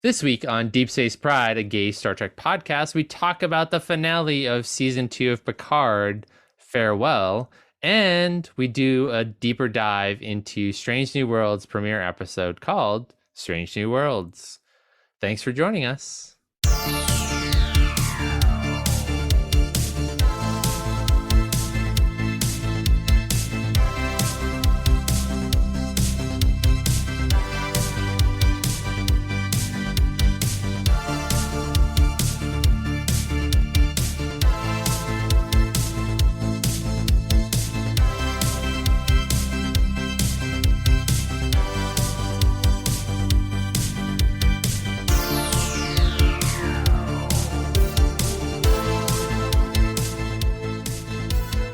This week on Deep Space Pride, a gay Star Trek podcast, we talk about the finale of season 2 of Picard, Farewell, and we do a deeper dive into Strange New Worlds' premiere episode called Strange New Worlds. Thanks for joining us.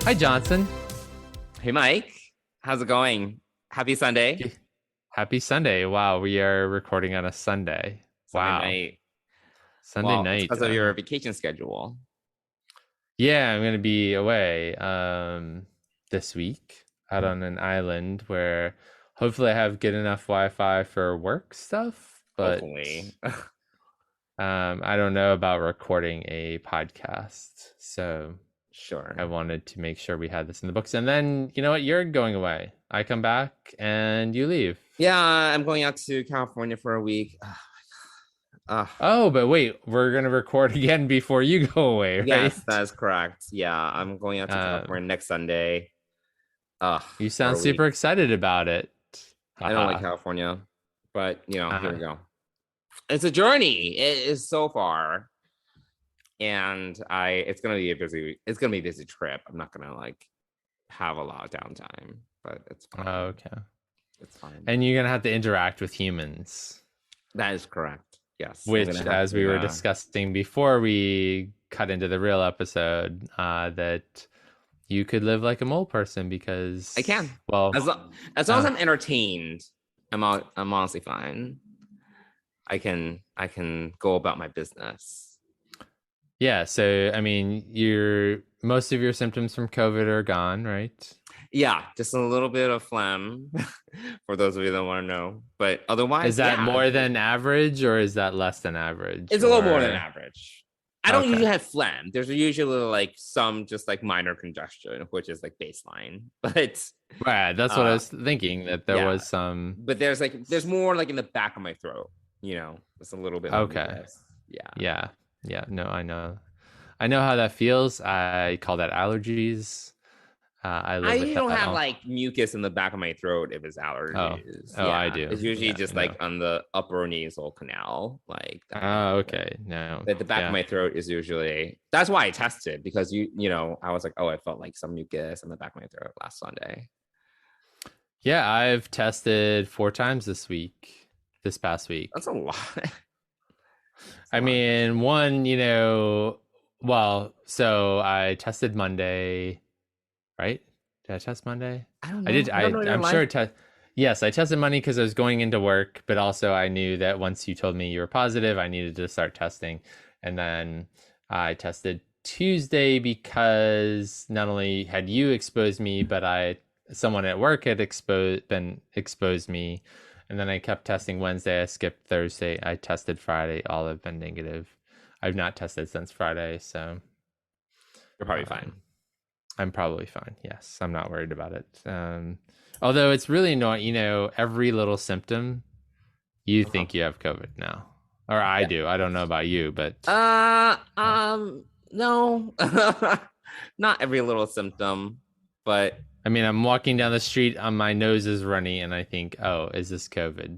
Hi, Johnson. Hey, Mike. How's it going? Happy Sunday. Happy Sunday. Wow, we are recording on a Sunday. Wow. Sunday night. Because of your vacation schedule. Yeah, I'm going to be away this week out on an island where hopefully I have good enough Wi-Fi for work stuff. But hopefully. I don't know about recording a podcast. So sure. I wanted to make sure we had this in the books. And then, you know what? You're going away. I come back and you leave. Yeah, I'm going out to California for a week. Oh, but wait, we're going to record again before you go away, right? Yes, that is correct. Yeah, I'm going out to California next Sunday. You sound super excited about it. I don't like California, but, here we go. It's a journey. It is so far. And it's gonna be a busy trip. I'm not gonna have a lot of downtime, but it's fine. Oh, okay. It's fine. And you're gonna have to interact with humans. That is correct. Yes. Which, as we were discussing before we cut into the real episode, that you could live like a mole person because I can. Well, as long as I'm entertained, I'm honestly fine. I can go about my business. Yeah, so I mean, most of your symptoms from COVID are gone, right? Yeah, just a little bit of phlegm, for those of you that want to know. But otherwise, is that more than average or is that less than average? It's a little more than average. I don't usually have phlegm. There's usually some just minor congestion, which is baseline. But right, that's what I was thinking, that there was some. But there's more in the back of my throat. It's a little bit. Okay. Yeah, no, I know how that feels. I call that allergies. I don't have mucus in the back of my throat if it's allergies. Oh, I do. It's usually just on the upper nasal canal, Oh, okay. No, the back of my throat is usually. That's why I tested, because I was like, oh, I felt some mucus in the back of my throat last Sunday. Yeah, I've tested 4 times this past week. That's a lot. I mean, so I tested Monday, right? Did I test Monday? I don't know. I did. I'm sure. Yes, I tested Monday because I was going into work, but also I knew that once you told me you were positive, I needed to start testing. And then I tested Tuesday because not only had you exposed me, but someone at work had exposed me. And then I kept testing Wednesday. I skipped Thursday. I tested Friday. All have been negative. I've not tested since Friday, so you're probably fine. I'm probably fine. Yes, I'm not worried about it. Although it's really not, every little symptom, you think you have COVID now, or I do. I don't know about you, but no, not every little symptom, but. I mean, I'm walking down the street, my nose is runny, and I think, oh, is this COVID?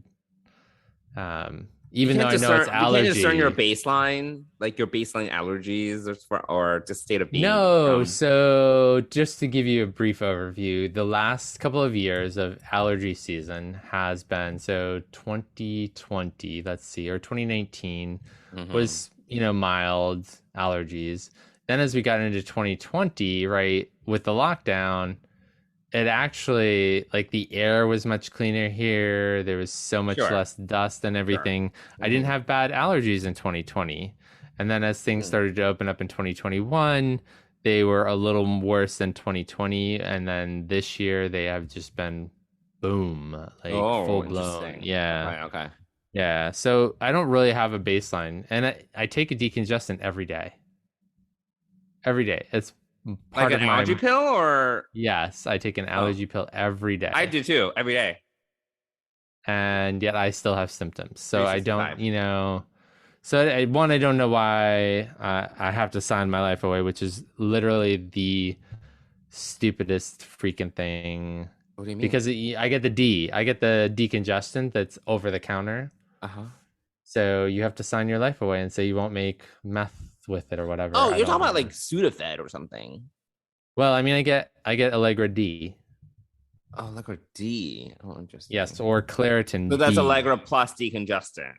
Even though I know it's allergy. You can't discern your baseline, your baseline allergies, or just state of being. No, so just to give you a brief overview, the last couple of years of allergy season has been, so 2020, let's see, or 2019 was, mild allergies. Then as we got into 2020, right, with the lockdown, it actually, the air was much cleaner here. There was so much less dust and everything. I didn't have bad allergies in 2020. And then as things started to open up in 2021, they were a little worse than 2020. And then this year they have just been boom, full blown. Yeah. Right, okay. Yeah, so I don't really have a baseline, and I take a decongestant every day. Every day. It's Like part an of my. allergy pill, or Yes, I take an oh, allergy pill every I day, do too, every day. and yet I still have symptoms. So I don't, 365. So one, I don't know why I have to sign my life away, which is literally the stupidest freaking thing. What do you mean? Because I get the decongestant that's over the counter. Uh-huh. So you have to sign your life away and say you won't make meth with it or whatever. Oh, I you're don't talking about like remember. Sudafed or something. Well, I mean, I get Allegra D. Oh, Allegra D. Oh, Yes, interesting. or So Claritin that's D. Allegra plus decongestant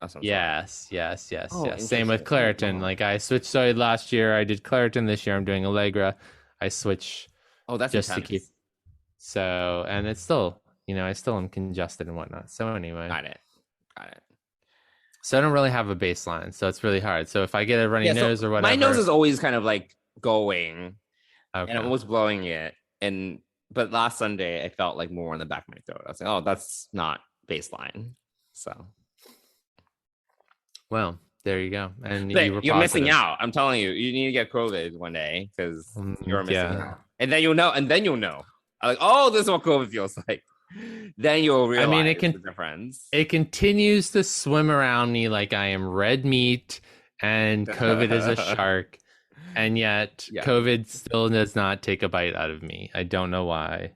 of some sort. Yes, yes, yes, Oh, yes. Same with interesting. Oh, Claritin. wow. Like I switched soy last year. I did Claritin this year. I'm doing Allegra. I switch Oh, that's just to keep. intense. So, and it's still, I still am congested and whatnot. So anyway, Got it. Got it. so I don't really have a baseline. So it's really hard. So if I get a runny Yeah, so nose or my nose whatever, is always kind of like going and I'm okay. always blowing it. And but last Sunday I felt like more on the back of my throat. I was like, oh, that's not baseline. So Well, there you go. And you were but you're missing positive. out. I'm telling you, you need to get COVID one day because you're missing Yeah. out. And then you'll know. I'm like, oh, this is what COVID feels like. Then you'll I mean, realize the difference. it continues to swim around me like I am red meat and COVID is a shark. And yet Yeah. COVID still does not take a bite out of me. I don't know why.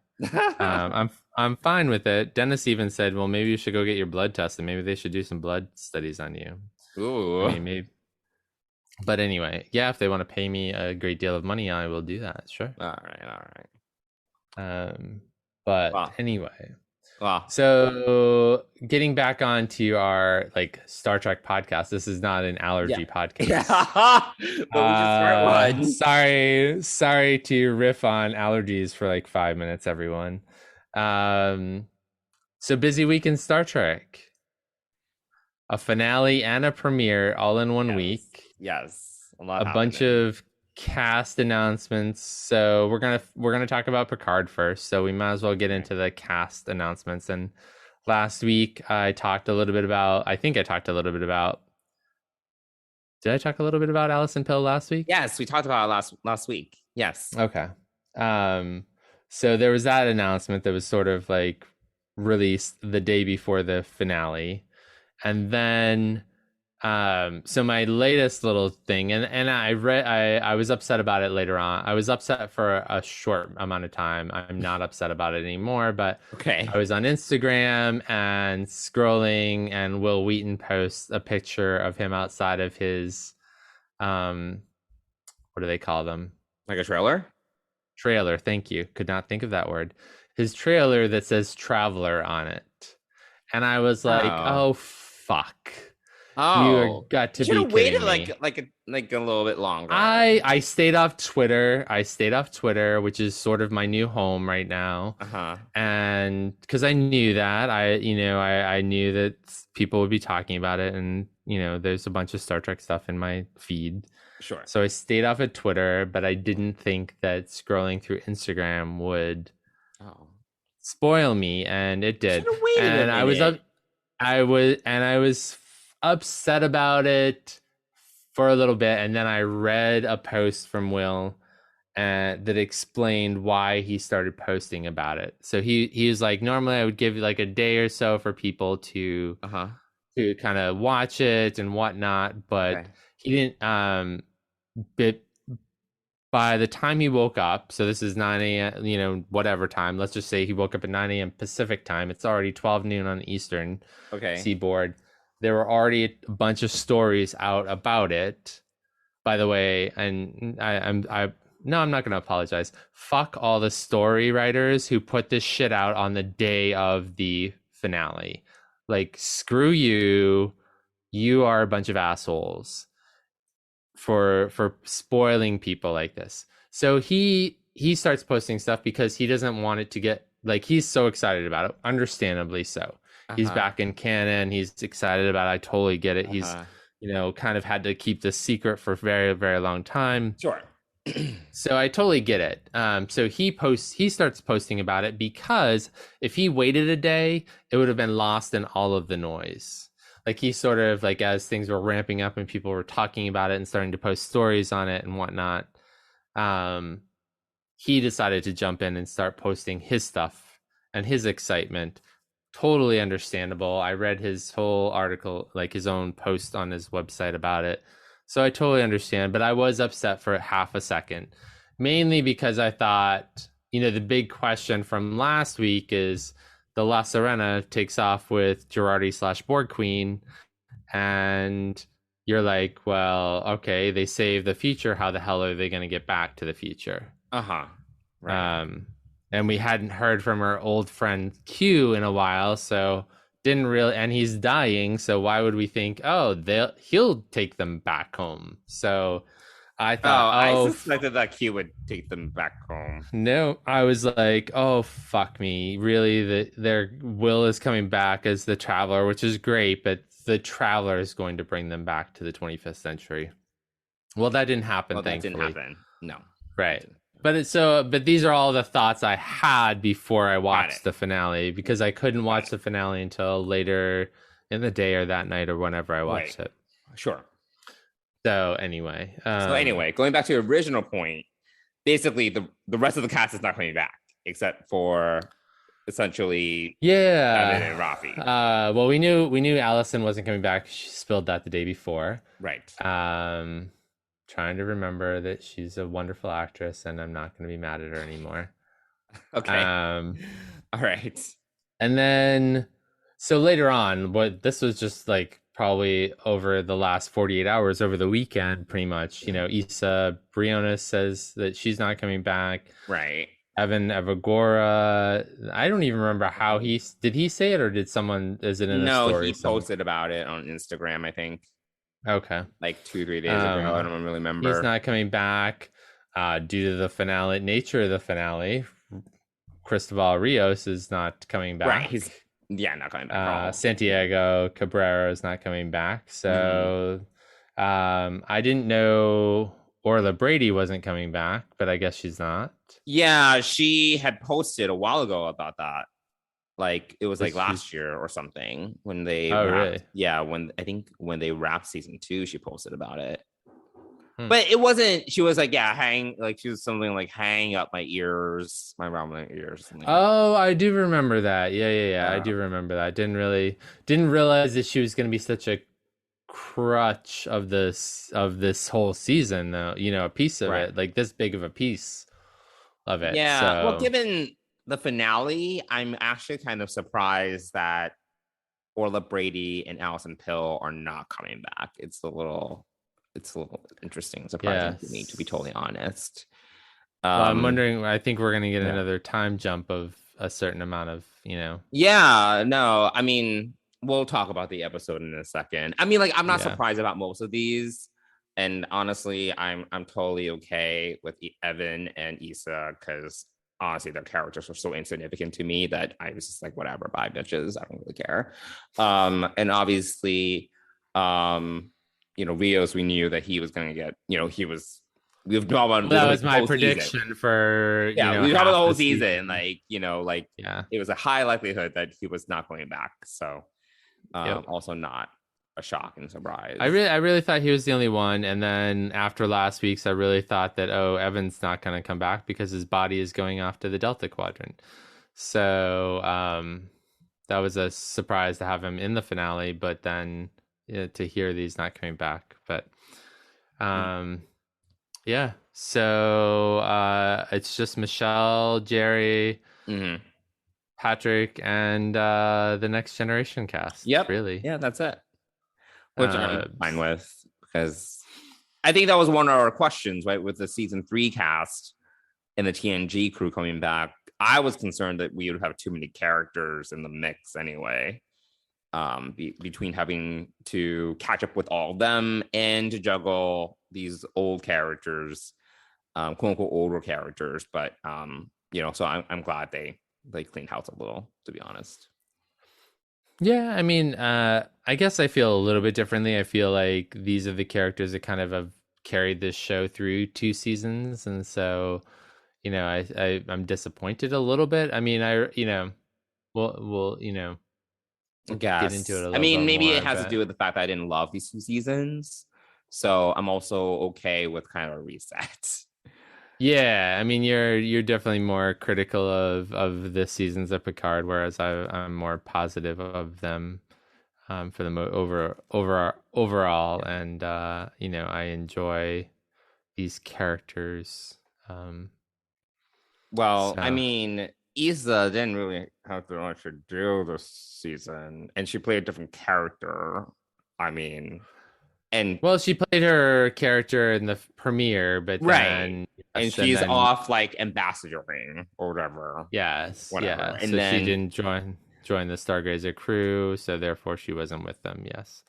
I'm fine with it. Dennis even said, "Well, maybe you should go get your blood tested. Maybe they should do some blood studies on you." Ooh. I mean, maybe. But anyway, yeah, if they want to pay me a great deal of money, I will do that. Sure. All right. All right. But Wow. anyway, Wow. so getting back onto our like Star Trek podcast, this is not an allergy podcast. Yeah. But we should start one. Sorry to riff on allergies for like 5 minutes, everyone. So busy week in Star Trek. A finale and a premiere all in one week. Yes. A bunch of cast announcements. So we're gonna talk about Picard first. So we might as well get into the cast announcements. And last week I talked a little bit about. I think I talked a little bit about. Did I talk a little bit about Allison Pill last week? Yes, we talked about it last week. Yes. Okay. So there was that announcement that was sort of like released the day before the finale. And then so my latest little thing, and I was upset about it later on. I was upset for a short amount of time. I'm not upset about it anymore, but Okay. I was on Instagram and scrolling, and Will Wheaton posts a picture of him outside of his what do they call them? Like a trailer? Trailer. Thank you. Could not think of that word. His trailer that says Traveler on it. And I was like, oh fuck. Oh, You got to should be have waited kidding me. like a little bit longer. I stayed off Twitter. Which is sort of my new home right now. And because I knew that I knew that people would be talking about it, and there's a bunch of Star Trek stuff in my feed. Sure. So I stayed off of Twitter, but I didn't think that scrolling through Instagram would spoil me, and it did. And I was upset about it for a little bit, and then I read a post from Will that explained why he started posting about it. So he was like, normally I would give like a day or so for people to kind of watch it and whatnot, but he didn't. But by the time he woke up, so this is 9 a.m., whatever time, let's just say he woke up at 9 a.m. Pacific time. It's already 12 noon on the Eastern seaboard. There were already a bunch of stories out about it, by the way. And I'm not going to apologize. Fuck all the story writers who put this shit out on the day of the finale. Like, screw you. You are a bunch of assholes for spoiling people like this. So he starts posting stuff because he doesn't want it to get like, he's so excited about it, understandably so. He's back in canon, he's excited about it. I totally get it. He's kind of had to keep this secret for a very, very long time. Sure. So I totally get it. So he starts posting about it because if he waited a day, it would have been lost in all of the noise. like he sort of like as things were ramping up and people were talking about it and starting to post stories on it and whatnot, um, he decided to jump in and start posting his stuff and his excitement. Totally understandable. I read his whole article, like his own post on his website about it. So I totally understand, but I was upset for half a second, mainly because I thought, the big question from last week is the La Serena takes off with Girardi slash Borg Queen, and you're like, well, okay, they save the future. How the hell are they going to get back to the future? Uh-huh. Right. And we hadn't heard from our old friend Q in a while, so didn't really, and he's dying, so why would we think, oh, he'll take them back home? So I thought, I suspected that Q would take them back home. No, I was like, oh, fuck me. Really, their Will is coming back as the Traveler, which is great, but the Traveler is going to bring them back to the 25th century. Well, that didn't happen, thankfully. That didn't happen. No. Right. But these are all the thoughts I had before I watched the finale, because I couldn't watch the finale until later in the day or that night or whenever I watched it. Sure. So anyway, going back to your original point, basically the rest of the cast is not coming back except for essentially Evan and Rafi. Well, we knew Allison wasn't coming back. She spilled that the day before. Right. Trying to remember that she's a wonderful actress and I'm not going to be mad at her anymore. Okay. All right. And then so later on, this was just like probably over the last 48 hours over the weekend, pretty much, Issa Briones says that she's not coming back. Right. Evan Evagora, I don't even remember how did he say it, or did someone, is it in a story? No, he posted about it on Instagram, I think. Okay. Like 2-3 days ago. I don't really remember. He's not coming back due to the finale, nature of the finale. Cristobal Rios is not coming back. Right. He's not coming back. Santiago Cabrera is not coming back. So I didn't know Orla Brady wasn't coming back, but I guess she's not. Yeah, she had posted a while ago about that. Like it was like last year or something when they really? Yeah, when they wrapped season 2, she posted about it. But it wasn't, she was like, she was something like hang up my ears, around my ears. Something I do remember that. Yeah. I do remember that. Didn't realize that she was going to be such a crutch of this whole season, though. A piece of it, like this big of a piece of it. Yeah. So. Well, given the finale, I'm actually kind of surprised that Orla Brady and Allison Pill are not coming back. It's a little interesting, surprising to me, to be totally honest. Well, I'm wondering, I think we're going to get another time jump of a certain amount of, Yeah, no, I mean, we'll talk about the episode in a second. I mean, like, I'm not surprised about most of these. And honestly, I'm totally okay with Evan and Issa, because honestly, their characters were so insignificant to me that I was just like, whatever, bye bitches, I don't really care. And obviously, Rios, we knew that he was going to get, we've talked about that was my prediction for we talked about the whole season. It was a high likelihood that he was not going back. So also not a shock and surprise. I really thought he was the only one, and then after last week's, I really thought that Evan's not going to come back because his body is going off to the Delta Quadrant. So that was a surprise to have him in the finale, but then to hear these not coming back. But so it's just Michelle, Jerry, Patrick, and the Next Generation cast. Yep, really. Yeah, that's it. Which I'm fine with, because I think that was one of our questions, right? With the season 3 cast and the TNG crew coming back, I was concerned that we would have too many characters in the mix anyway. Between having to catch up with all of them and to juggle these old characters, quote unquote older characters, but so I'm glad they cleaned house a little, to be honest. Yeah, I mean, I guess I feel a little bit differently. I feel like these are the characters that kind of have carried this show through 2 seasons, and so I'm disappointed a little bit. I mean, I get into it guess. a I little mean, bit maybe more, it has to but do with the fact that I didn't love these 2 seasons. So I'm also okay with kind of a reset. yeah, I mean you're definitely more critical of the seasons of Picard, whereas I'm more positive of them for the overall, and I enjoy these characters. Um, Well, I so mean, Isa didn't really have to much to do this season, and she played a different character. I mean, and well, she played her character in the premiere, but right, then and yes, and she's then off like ambassadoring or whatever, yes, whatever. yeah. And So she then didn't join the Stargazer crew, so therefore she wasn't with them. Yes.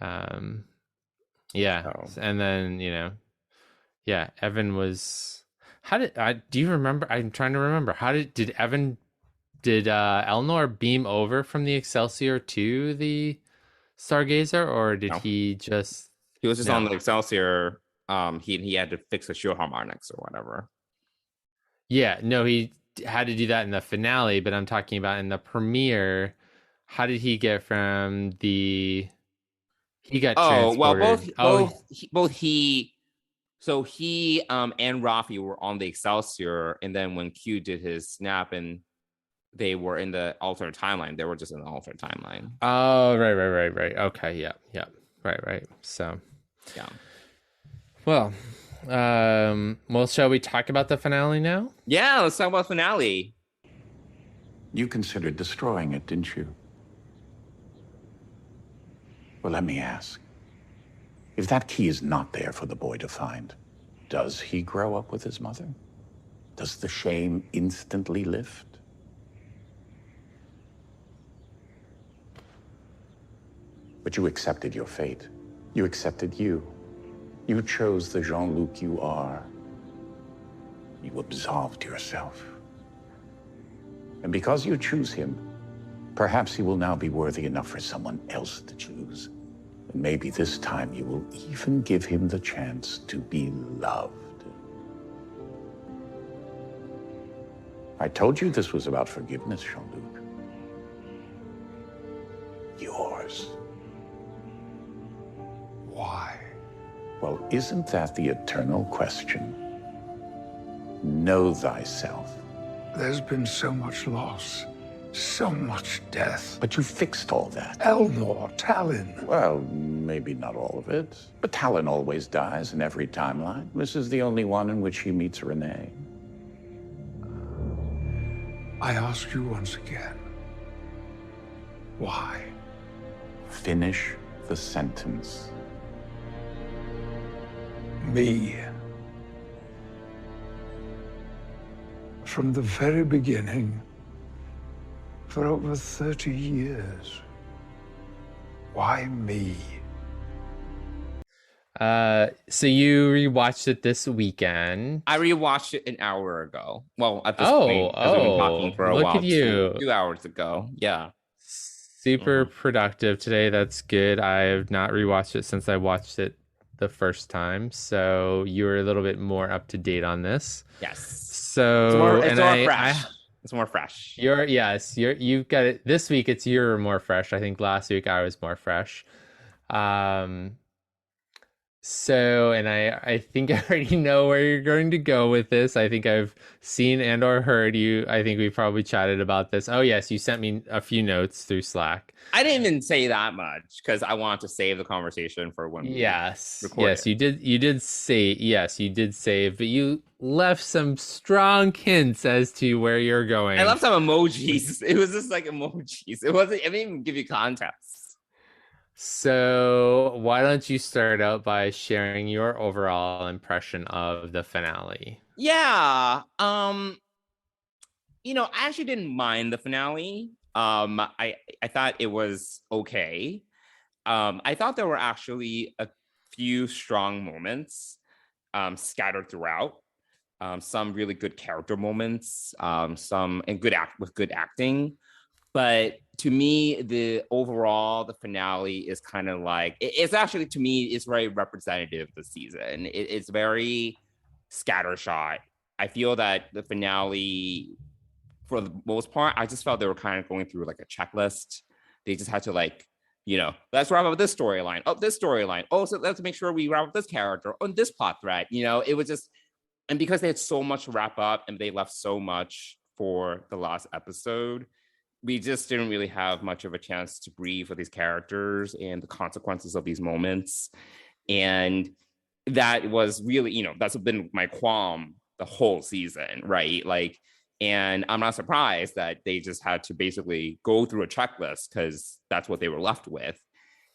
Um, yeah, oh, and then yeah, Evan was. How did I? Do you remember? I'm trying to remember. How did Evan did Elnor beam over from the Excelsior to the Stargazer, or did no, he just he was just on no? the Excelsior. He had to fix the shield harmonics or whatever. Yeah, no, he had to do that in the finale, but I'm talking about in the premiere. How did he get from the? He got Oh well, transported. Oh, both he so he and Rafi were on the Excelsior, and then when Q did his snap and they were in the alternate timeline, they were just in the alternate timeline. oh, right. Okay, yeah, yeah, right. So, Yeah. well, shall we talk about the finale now? Yeah, let's talk about finale. You considered destroying it, didn't you? Well, let me ask. If that key is not there for the boy to find, does he grow up with his mother? Does the shame instantly lift? But you accepted your fate. You accepted you. You chose the Jean-Luc you are. You absolved yourself. And because you choose him, perhaps he will now be worthy enough for someone else to choose. And maybe this time you will even give him the chance to be loved. I told you this was about forgiveness, Jean-Luc. Yours. Why? Well, isn't that the eternal question? Know thyself. There's been so much loss, so much death. But you fixed all that. Elnor, Talon. Well, maybe not all of it. But Talon always dies in every timeline. This is the only one in which he meets Renee. I ask you once again, why? Finish the sentence. Me. From the very beginning, for over 30 years. Why me? So you rewatched it this weekend. I rewatched it an hour ago. Well, at this point, because we've been talking for a look while. at you. 2 hours ago. Yeah. Super productive today. That's good. I have not rewatched it since I watched it the first time, so you were a little bit more up to date on this. Yes. So it's more fresh. It's more fresh. You've got it this week. You're more fresh. I think last week I was more fresh. So, and I think I already know where you're going to go with this. I think I've seen and or heard you. I think we probably chatted about this. Oh yes, you sent me a few notes through Slack. I didn't even say that much because I wanted to save the conversation for when we record yes, you did. You did say yes, you did save, but you left some strong hints as to where you're going. I left some emojis. It was just like emojis. It wasn't. I didn't even give you context. So why don't you start out by sharing your overall impression of the finale? Yeah. I actually didn't mind the finale. I thought it was okay. I thought there were actually a few strong moments scattered throughout. Some really good character moments, some and with good acting. But to me, the finale is kind of like it's actually, to me, it's very representative of the season. It's very scattershot. I feel that the finale, for the most part, I just felt they were kind of going through like a checklist. they just had to like, let's wrap up this storyline. Oh, this storyline. Oh, so let's make sure we wrap up this character on this plot thread. It was just, and because they had so much to wrap up and they left so much for the last episode, we just didn't really have much of a chance to breathe with these characters and the consequences of these moments. And that was really, that's been my qualm the whole season, right? Like, and I'm not surprised that they just had to basically go through a checklist because that's what they were left with.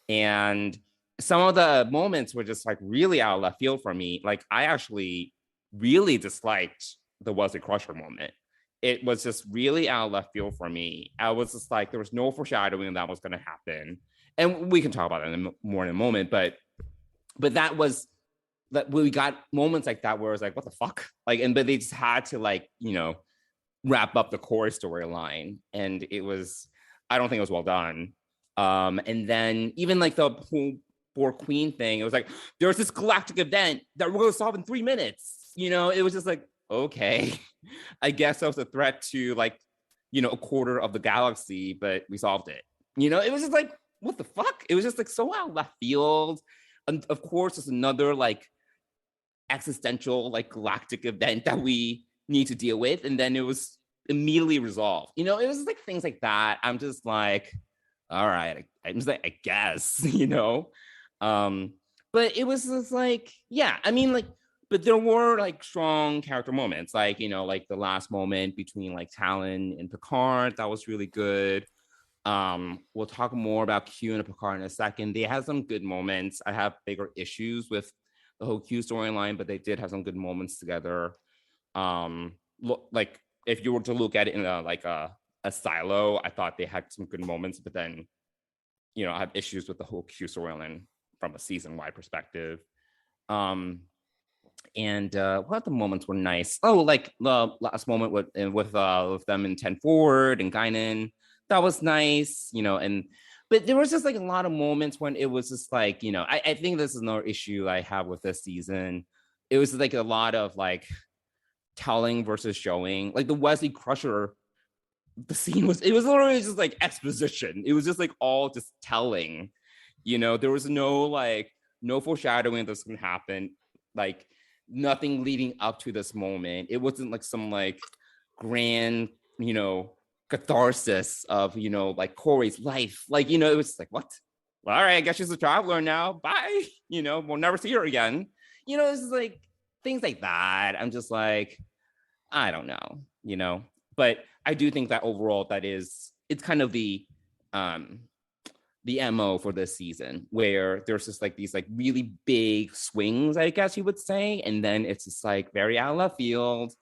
And some of the moments were just like really out of left field for me. Like, I actually really disliked the Was It Crusher moment. It was just really out of left field for me. I was just like, there was no foreshadowing that was going to happen. And we can talk about it more in a moment, but that was that we got moments like that where it was like, what the fuck? Like, but they just had to like, wrap up the core storyline. And it was, I don't think it was well done. And then even like the whole Borg Queen thing, it was like, there's this galactic event that we're going to solve in 3 minutes. It was just like, okay, I guess that was a threat to like, a quarter of the galaxy, but we solved it. It was just like, what the fuck? It was just like so out of left field. And of course, it's another like existential, like galactic event that we need to deal with. And then it was immediately resolved. It was like things like that. I'm just like, all right, I'm just like, I guess, but it was just like, yeah, I mean, like, but there were like strong character moments, like, like the last moment between like Talon and Picard, that was really good. We'll talk more about Q and Picard in a second. They had some good moments. I have bigger issues with the whole Q storyline, but they did have some good moments together. Like if you were to look at it in a silo, I thought they had some good moments, but then, I have issues with the whole Q storyline from a season-wide perspective. And what the moments were nice. Oh, like the last moment with them in 10 Forward and Guinan, that was nice, but there was just like a lot of moments when it was just like, I think this is another issue I have with this season. It was like a lot of like telling versus showing. Like the Wesley Crusher, the scene it was literally just like exposition. It was just like all just telling, there was no foreshadowing that's gonna happen, like nothing leading up to this moment. It wasn't like some like grand, catharsis of, like Corey's life. Like, it was like, what? Well, all right, I guess she's a traveler now. Bye. We'll never see her again. It's just like things like that. I'm just like, I don't know, but I do think that overall it's kind of the MO for this season, where there's just like these like really big swings, I guess you would say. And then it's just like very out of left field.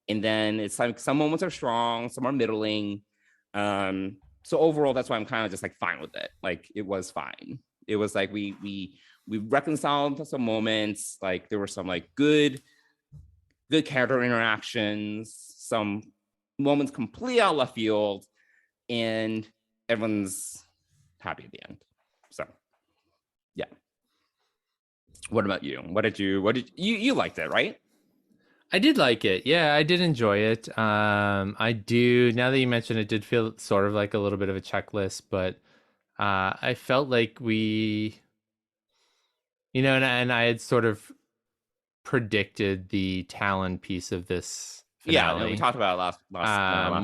And then it's like some moments are strong, some are middling. So overall, that's why I'm kind of just like fine with it. Like it was fine. It was like we reconciled some moments. Like there were some like good character interactions, some moments completely out of left field, and everyone's happy at the end. So yeah. What about you? What did you liked it, right? I did like it. Yeah, I did enjoy it. I do, now that you mentioned it, did feel sort of like a little bit of a checklist, but I felt like we, and I had sort of predicted the Talon piece of this finale. Yeah, we talked about it last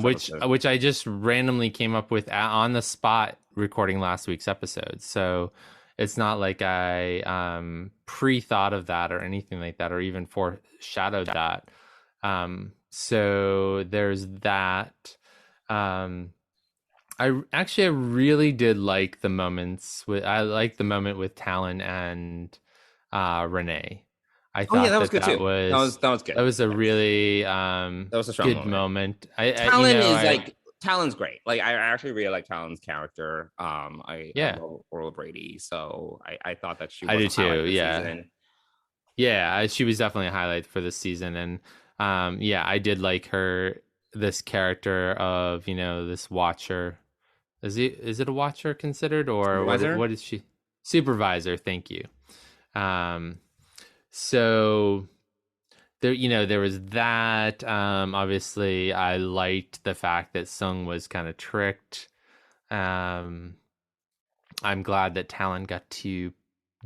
episode. Which I just randomly came up with on the spot recording last week's episode. So it's not like I pre-thought of that or anything like that, or even foreshadowed that. So there's that. I really did like the moments I liked the moment with Talon and Renee. I thought that was good too. That was good. That was a really that was a strong good moment. Talon's great. Like I actually really like Talon's character. I love Orla Brady, so I thought that she was I do too. Yeah, season. Yeah, she was definitely a highlight for this season, and I did like this character of this Watcher. Is it a Watcher considered, or what is she? Supervisor. Thank you. So there was that. Obviously I liked the fact that Sung was kind of tricked. I'm glad that Talon got to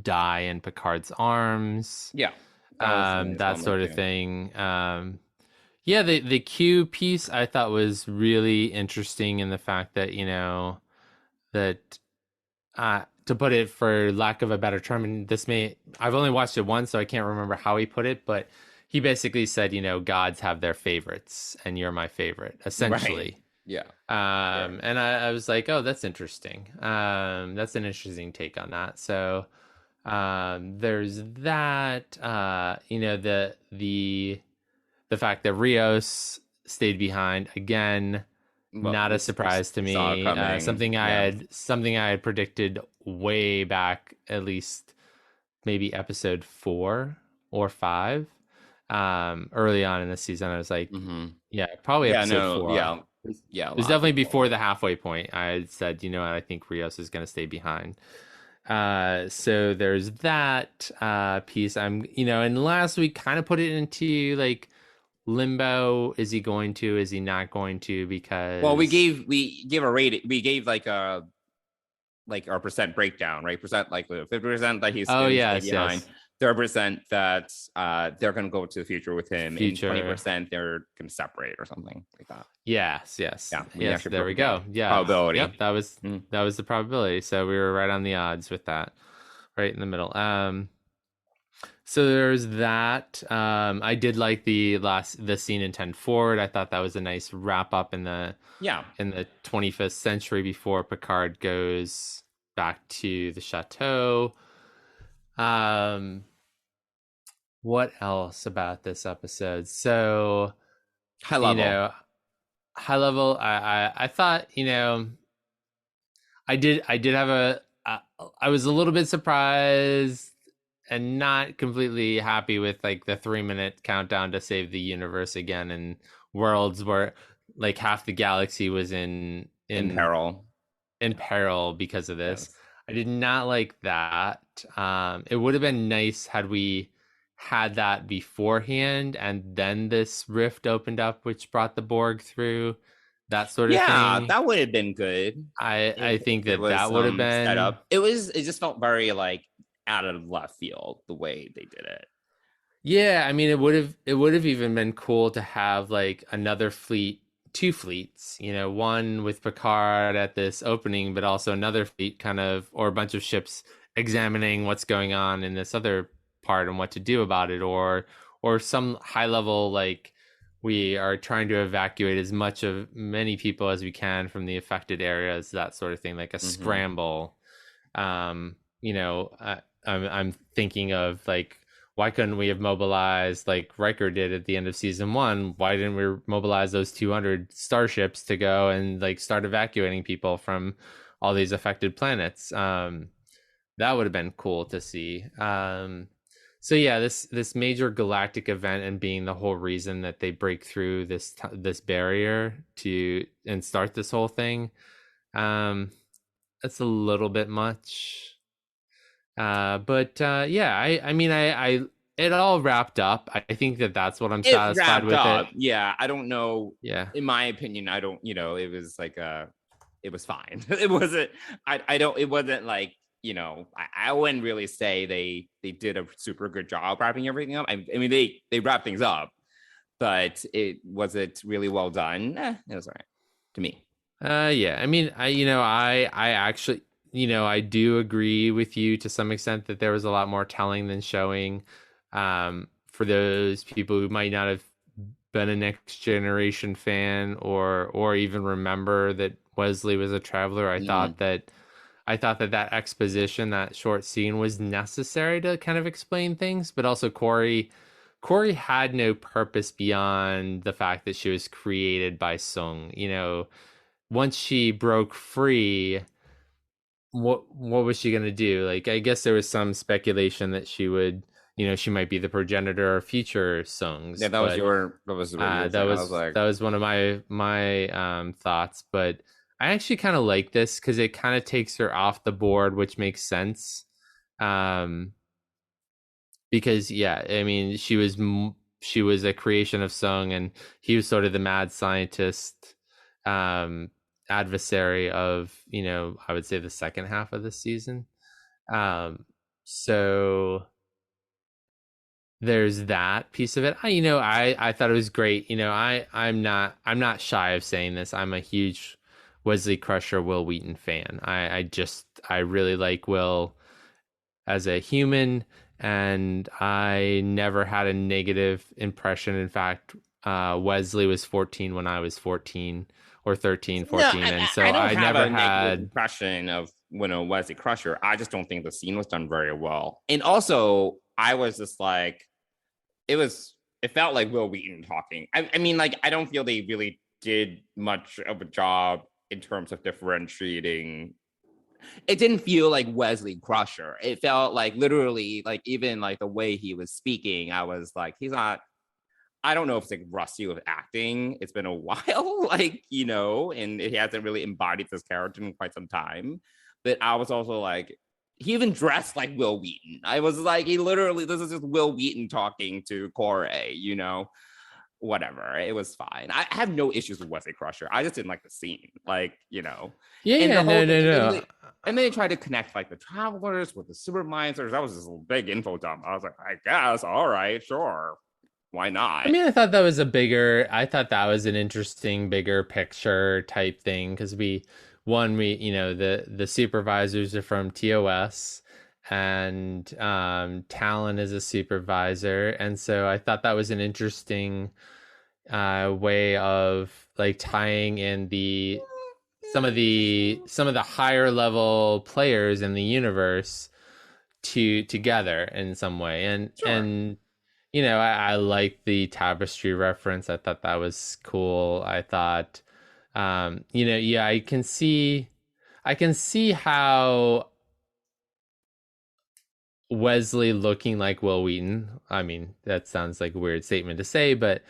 die in Picard's arms. Yeah. That sort of thing. Yeah, the Q piece I thought was really interesting in the fact that, you know, that to put it for lack of a better term, and I've only watched it once, so I can't remember how he put it, but he basically said, you know, gods have their favorites and you're my favorite, essentially. Right. Yeah. And I was like, oh, that's interesting. That's an interesting take on that. So there's that, you know, the fact that Rios stayed behind again, not a surprise to me. Something I had predicted way back, at least maybe episode 4 or 5. Early on in the season, I was like, yeah, probably episode 4. Yeah, it was definitely before the halfway point. I had said, you know what, I think Rios is going to stay behind. So there's that piece. You know, and last week kind of put it into like limbo. Is he going to? Is he not going to? Because we gave a rating. We gave like our percent breakdown, right? Percent like 50% that he's behind. 30% that they're going to go to the future with him, and 20% they're going to separate or something like that. Yes. Yeah, there we go. Yeah, probability. Yep, that was the probability. So we were right on the odds with that, right in the middle. So there's that. I did like the scene in 10 Forward. I thought that was a nice wrap up in the 25th century before Picard goes back to the chateau. What else about this episode? So high level. You know, high level. I thought, you know, I did have I was a little bit surprised and not completely happy with like the 3-minute countdown to save the universe again, in worlds where like half the galaxy was in peril because of this. Yes. I did not like that. It would have been nice had we had that beforehand and then this rift opened up, which brought the Borg through, that sort of thing. Yeah, that would have been good. I think that would have been set up. It just felt very like out of left field the way they did it. Yeah, I mean, it would have even been cool to have like another fleet, 2 fleets, you know, one with Picard at this opening, but also another fleet kind of, or a bunch of ships examining what's going on in this other part and what to do about it, or some high level, like we are trying to evacuate as many people as we can from the affected areas, that sort of thing, like a scramble. You know, I'm thinking of like, why couldn't we have mobilized like Riker did at the end of season 1? Why didn't we mobilize those 200 starships to go and like start evacuating people from all these affected planets? That would have been cool to see. So yeah, this major galactic event, and being the whole reason that they break through this barrier and start this whole thing, that's a little bit much. But yeah, I mean, it all wrapped up. I think that's what I'm satisfied with it. Yeah, I don't know. Yeah, in my opinion, I don't. You know, it was like it was fine. It wasn't. It wasn't like, you know, I wouldn't really say they did a super good job wrapping everything up. I mean, they wrapped things up, but was it really well done? It was all right to me. Yeah. I mean, I actually, you know, I do agree with you to some extent that there was a lot more telling than showing. For those people who might not have been a Next Generation fan or even remember that Wesley was a traveler, I thought that exposition, that short scene, was necessary to kind of explain things, but also Corey had no purpose beyond the fact that she was created by Sung. You know, once she broke free, what was she going to do? Like, I guess there was some speculation that she would, you know, she might be the progenitor of future Sungs. Yeah, that was one of my thoughts, but I actually kind of like this because it kind of takes her off the board, which makes sense. Because yeah, I mean, she was a creation of Sung, and he was sort of the mad scientist. And adversary of, I would say the second half of the season. So there's that piece of it. I thought it was great. I'm not shy of saying this. I'm a huge Wesley Crusher, Will Wheaton fan. I really like Will as a human, and I never had a negative impression. In fact, Wesley was 14 when I was 14 or 13, 14. No, and so I don't I have never a had negative impression of Wesley Crusher. I just don't think the scene was done very well. And also, I was just like, it felt like Will Wheaton talking. I mean, like, I don't feel they really did much of a job in terms of differentiating. It didn't feel like Wesley Crusher. It felt like literally, like, even like the way he was speaking, I was like, he's not, I don't know if it's like rusty with acting. It's been a while, like, and he hasn't really embodied this character in quite some time. But I was also like, he even dressed like Will Wheaton. I was like, this is just Will Wheaton talking to Corey, whatever. It was fine. I have no issues with Wesley Crusher. I just didn't like the scene, like, Yeah, no. And then they tried to connect like the travelers with the supervisors. That was this big info dump. I was like, I guess, all right, sure. Why not? I mean, I thought that was an interesting, bigger picture type thing, because the supervisors are from TOS, and Talon is a supervisor, and so I thought that was an interesting way of like tying in some of the higher level players in the universe together in some way, and sure. and I like the tapestry reference. I thought that was cool. I thought, I can see how Wesley looking like Will Wheaton. I mean, that sounds like a weird statement to say, but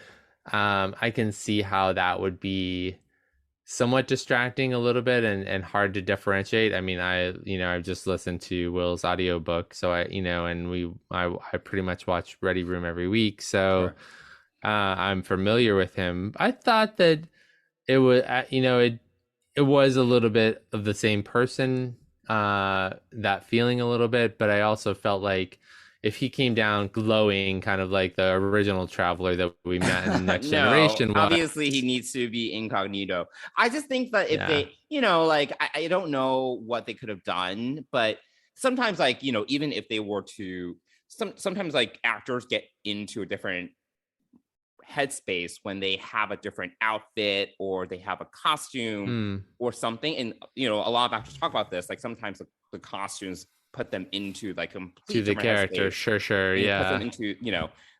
I can see how that would be somewhat distracting a little bit and hard to differentiate. I mean, I've just listened to Will's audiobook, so I pretty much watch Ready Room every week, so sure. I'm familiar with him. I thought that it was, it was a little bit of the same person, that feeling a little bit, but I also felt like if he came down glowing, kind of like the original Traveler that we met in Next Generation. Obviously he needs to be incognito. I just think that if they, like, I don't know what they could have done, but sometimes, like, even if they were to, sometimes like actors get into a different headspace when they have a different outfit or they have a costume or something. And, a lot of actors talk about this, like sometimes the costumes put them into like complete to the character. Sure. Yeah. Put them into,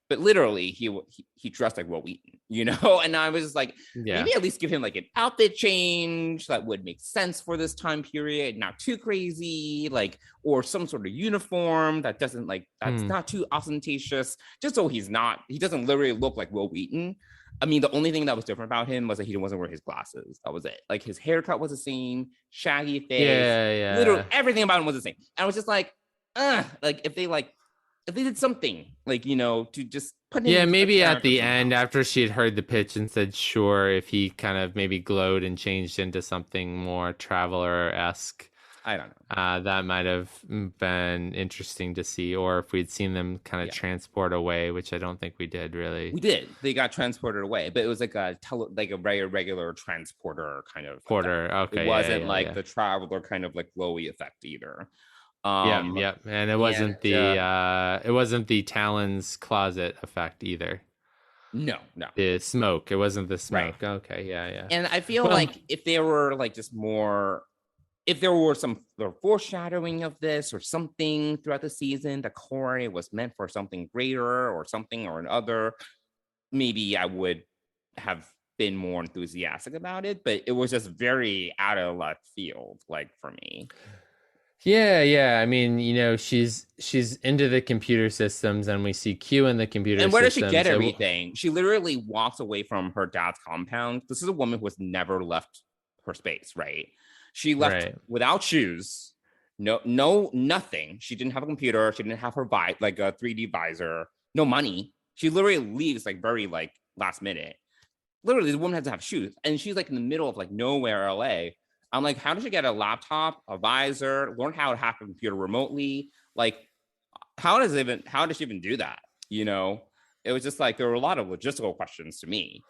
but literally he dressed like Will Wheaton, and I was just like, maybe at least give him like an outfit change that would make sense for this time period, not too crazy, like, or some sort of uniform that doesn't like, that's not too ostentatious, just so he doesn't literally look like Will Wheaton. I mean, the only thing that was different about him was that he wasn't wearing his glasses. That was it. Like, his haircut was the same, shaggy face. Yeah. Literally everything about him was the same. And I was just like, like if they did something, like, to just put him. Yeah, maybe at the end, after she had heard the pitch and said sure, if he kind of maybe glowed and changed into something more Traveler-esque. I don't know. That might have been interesting to see, or if we'd seen them kind of transport away, which I don't think we did really. We did. They got transported away, but it was like a regular transporter kind of porter. Effect. Okay, it wasn't the Traveler kind of like glowy effect either. Yeah, and it wasn't it wasn't the Talon's closet effect either. No. The smoke. It wasn't the smoke. Right. Okay, yeah. And I feel like if there were like just more. If there were some foreshadowing of this or something throughout the season, that Corey was meant for something greater or something or another, maybe I would have been more enthusiastic about it. But it was just very out of left field, like, for me. Yeah. I mean, she's into the computer systems, and we see Q in the computer systems. And where does she get everything? She literally walks away from her dad's compound. This is a woman who has never left her space, right? She left without shoes, nothing. She didn't have a computer. She didn't have her a 3D visor, no money. She literally leaves like very like last minute. literally the woman has to have shoes, and she's like in the middle of like nowhere, LA. I'm like, how did she get a laptop, a visor, learn how to hack a computer remotely? Like, how does she even do that? You know, it was just like there were a lot of logistical questions to me.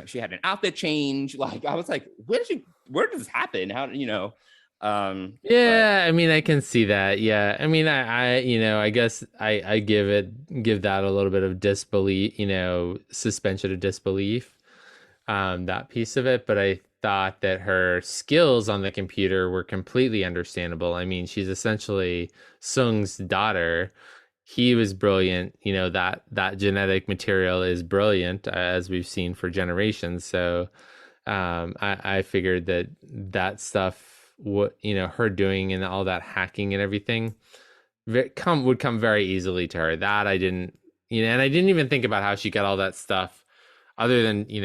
She had an outfit change. Like, I was like, where did this happen? How, you know? Yeah, I mean, I can see that. Yeah, I mean, I guess I give that a little bit of disbelief, suspension of disbelief, that piece of it. But I thought that her skills on the computer were completely understandable. I mean, she's essentially Sung's daughter. He was brilliant. That genetic material is brilliant, as we've seen for generations. So, I figured that stuff, what her doing and all that hacking and everything would come very easily to her. That I didn't, and I didn't even think about how she got all that stuff other than she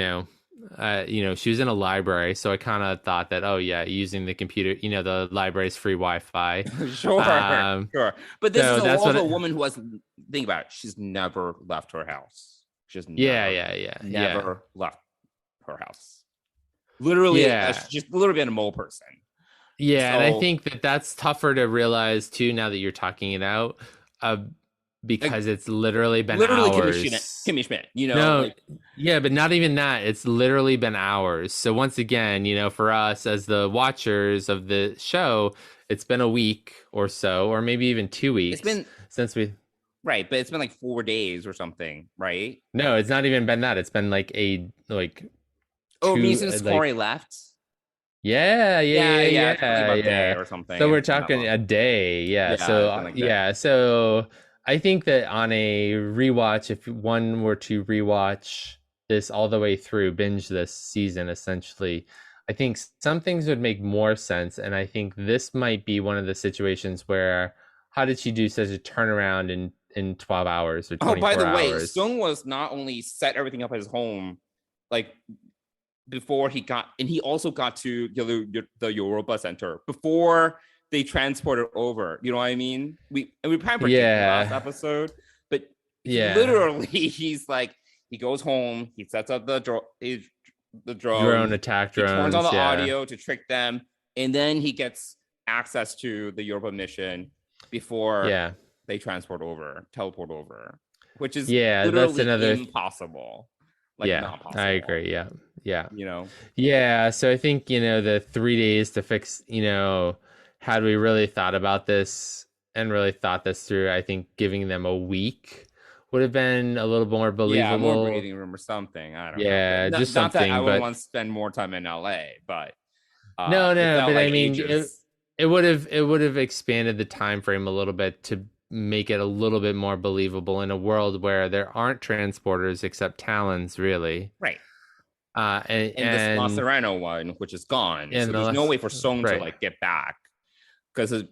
was in a library, so I kind of thought that, oh yeah, using the computer, the library's free Wi-Fi. Sure. But this is also a woman who has, think about it, she's never left her house. She's never left her house. Literally, she's just literally been a mole person. Yeah, and I think that's tougher to realize too now that you're talking it out, because it's literally been hours. Kimmy Schmidt, yeah, but not even that. It's literally been hours. So once again, for us as the watchers of the show, it's been a week or so, or maybe even 2 weeks. It's been since we. Right, but it's been like 4 days or something, right? No, it's not even been that. It's been like since Corey left. Yeah, or something. So we're talking a day, So I think that on a rewatch, if one were to rewatch this all the way through, binge this season, essentially, I think some things would make more sense, and I think this might be one of the situations where, how did she do such a turnaround in 12 hours or 24 hours? Oh, by the way, Sung was not only set everything up at his home, like, before he also got to the Europa Center before they transported over. You know what I mean? We probably predicted last episode, but literally he's like, he goes home, he sets up the drone attack drones, he turns on the audio to trick them, and then he gets access to the Europa mission before they teleport over, which is literally impossible. Not possible. I agree. Yeah. So I think the 3 days to fix. Had we really thought about this and really thought this through, I think giving them a week would have been a little more believable. Yeah, more breathing room or something. I don't know. Yeah, just not something. That I would want to spend more time in LA, but no. But I mean, it would have expanded the time frame a little bit to make it a little bit more believable in a world where there aren't transporters except Talons, really. Right. And this La Serena one, which is gone, so there's no way for Song to get back because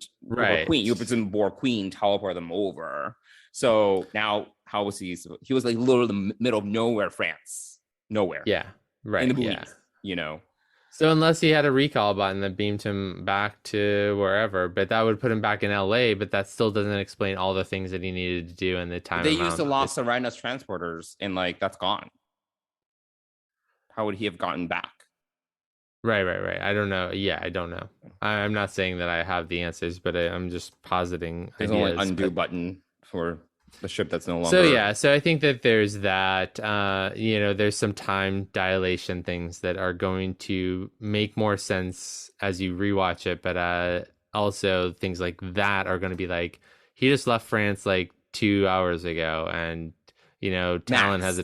Queen, you presume Borg Queen teleport them over. So now, how was he? He was like literally in the middle of nowhere, France, nowhere. Yeah, right. In the movies, So unless he had a recall button that beamed him back to wherever, but that would put him back in LA, but that still doesn't explain all the things that he needed to do in the time. They used the La Serena's transporters, and that's gone. How would he have gotten back? Right. I don't know. Yeah, I don't know. I'm not saying that I have the answers, but I'm just positing There's ideas. Only undo button for the ship that's no longer. So I think that there's that. There's some time dilation things that are going to make more sense as you rewatch it, but also things like that are going to be like, he just left France like 2 hours ago, and Talon has a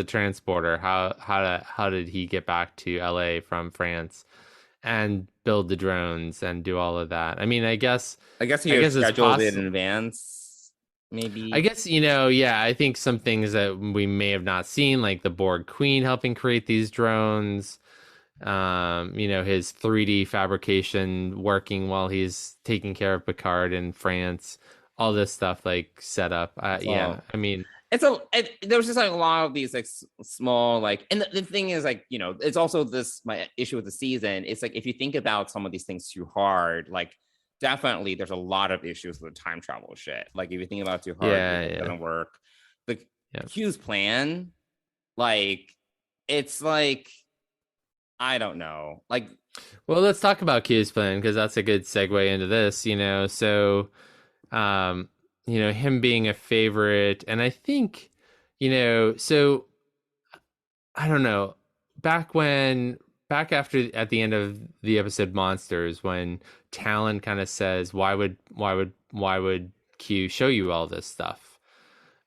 transporter. How did he get back to LA from France and build the drones and do all of that? I mean, I guess he scheduled it in advance. Maybe. I guess I think some things that we may have not seen, like the Borg Queen helping create these drones. His 3D fabrication working while he's taking care of Picard in France. All this stuff set up. I mean. There's just a lot of these small and the thing is it's also my issue with the season. It's if you think about some of these things too hard, definitely there's a lot of issues with time travel shit. If you think about it too hard, it doesn't work. The Q's plan Like, it's like, I don't know. Like, well, let's talk about Q's plan because that's a good segue into this. So him being a favorite, and I think, so I don't know. Back when, back after at the end of the episode Monsters, when Talon kind of says, why would Q show you all this stuff?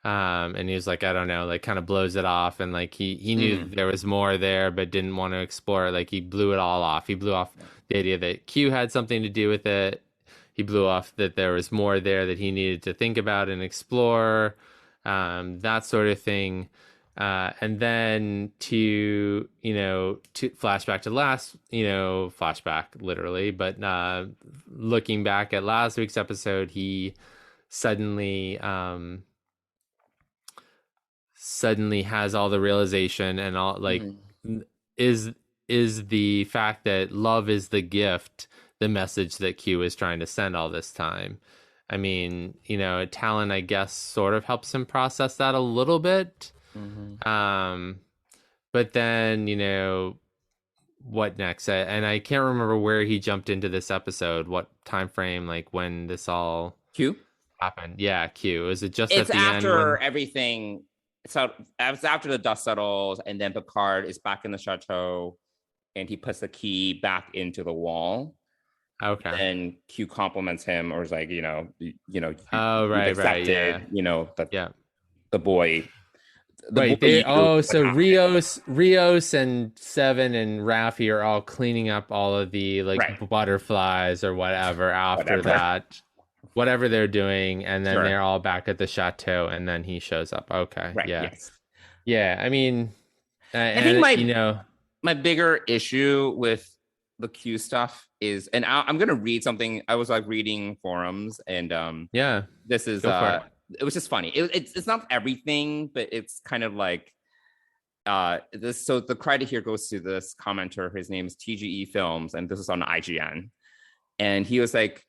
And he was like, I don't know, like kind of blows it off, and like he knew there was more there, but didn't want to explore it. Like he blew it all off. He blew off the idea that Q had something to do with it. He blew off that there was more there that he needed to think about and explore, that sort of thing. And then to flashback to flashback literally, but looking back at last week's episode, he suddenly has all the realization and all, like, is the fact that love is the gift, the message that Q is trying to send all this time. I mean, Talon, I guess, sort of helps him process that a little bit. But then, what next? And I can't remember where he jumped into this episode, what time frame, like when this all Q happened. Yeah, Q. Is it just it's at the after end everything? So it's after the dust settles, and then Picard is back in the chateau, and he puts the key back into the wall. Okay. And Q compliments him, or is like, Oh, right, accepted, yeah. The boy. So Rios and Seven and Raffi are all cleaning up all of the butterflies or whatever after that, whatever they're doing, and then they're all back at the chateau, and then he shows up. Okay, right, yeah, yes. Yeah. I mean, I think my bigger issue with the Q stuff is, and I'm gonna read something. I was like reading forums, and this is it was just funny. It's not everything, but it's kind of like this. So the credit here goes to this commenter. His name is TGE Films, and this is on IGN. And he was like,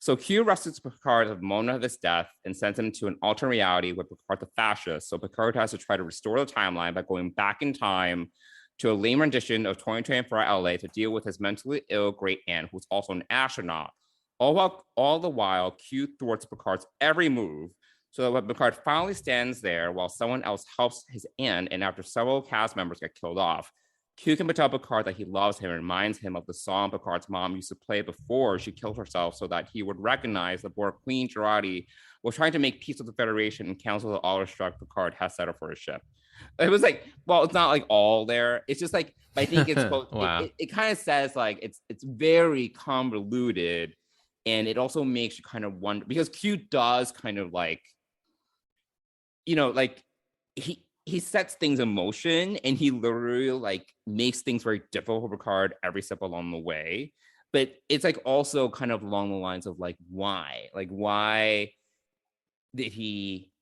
so Q rescues Picard at the moment of his death and sends him to an alternate reality with Picard the fascist. So Picard has to try to restore the timeline by going back in time to a lame rendition of 2024 LA to deal with his mentally ill great aunt, who's also an astronaut. All the while, Q thwarts Picard's every move, so that when Picard finally stands there while someone else helps his aunt, and after several cast members get killed off, Q can tell Picard that he loves him and reminds him of the song Picard's mom used to play before she killed herself, so that he would recognize that Borg Queen Jurati was trying to make peace with the Federation and cancel the awestruck Picard has set up for his ship. It was like, well, it's not like all there. It's just like, I think it's wow. It kind of says like it's very convoluted. And it also makes you kind of wonder, because Q does kind of like, like he sets things in motion, and he literally like makes things very difficult for Picard every step along the way. But it's like also kind of along the lines of like, why did he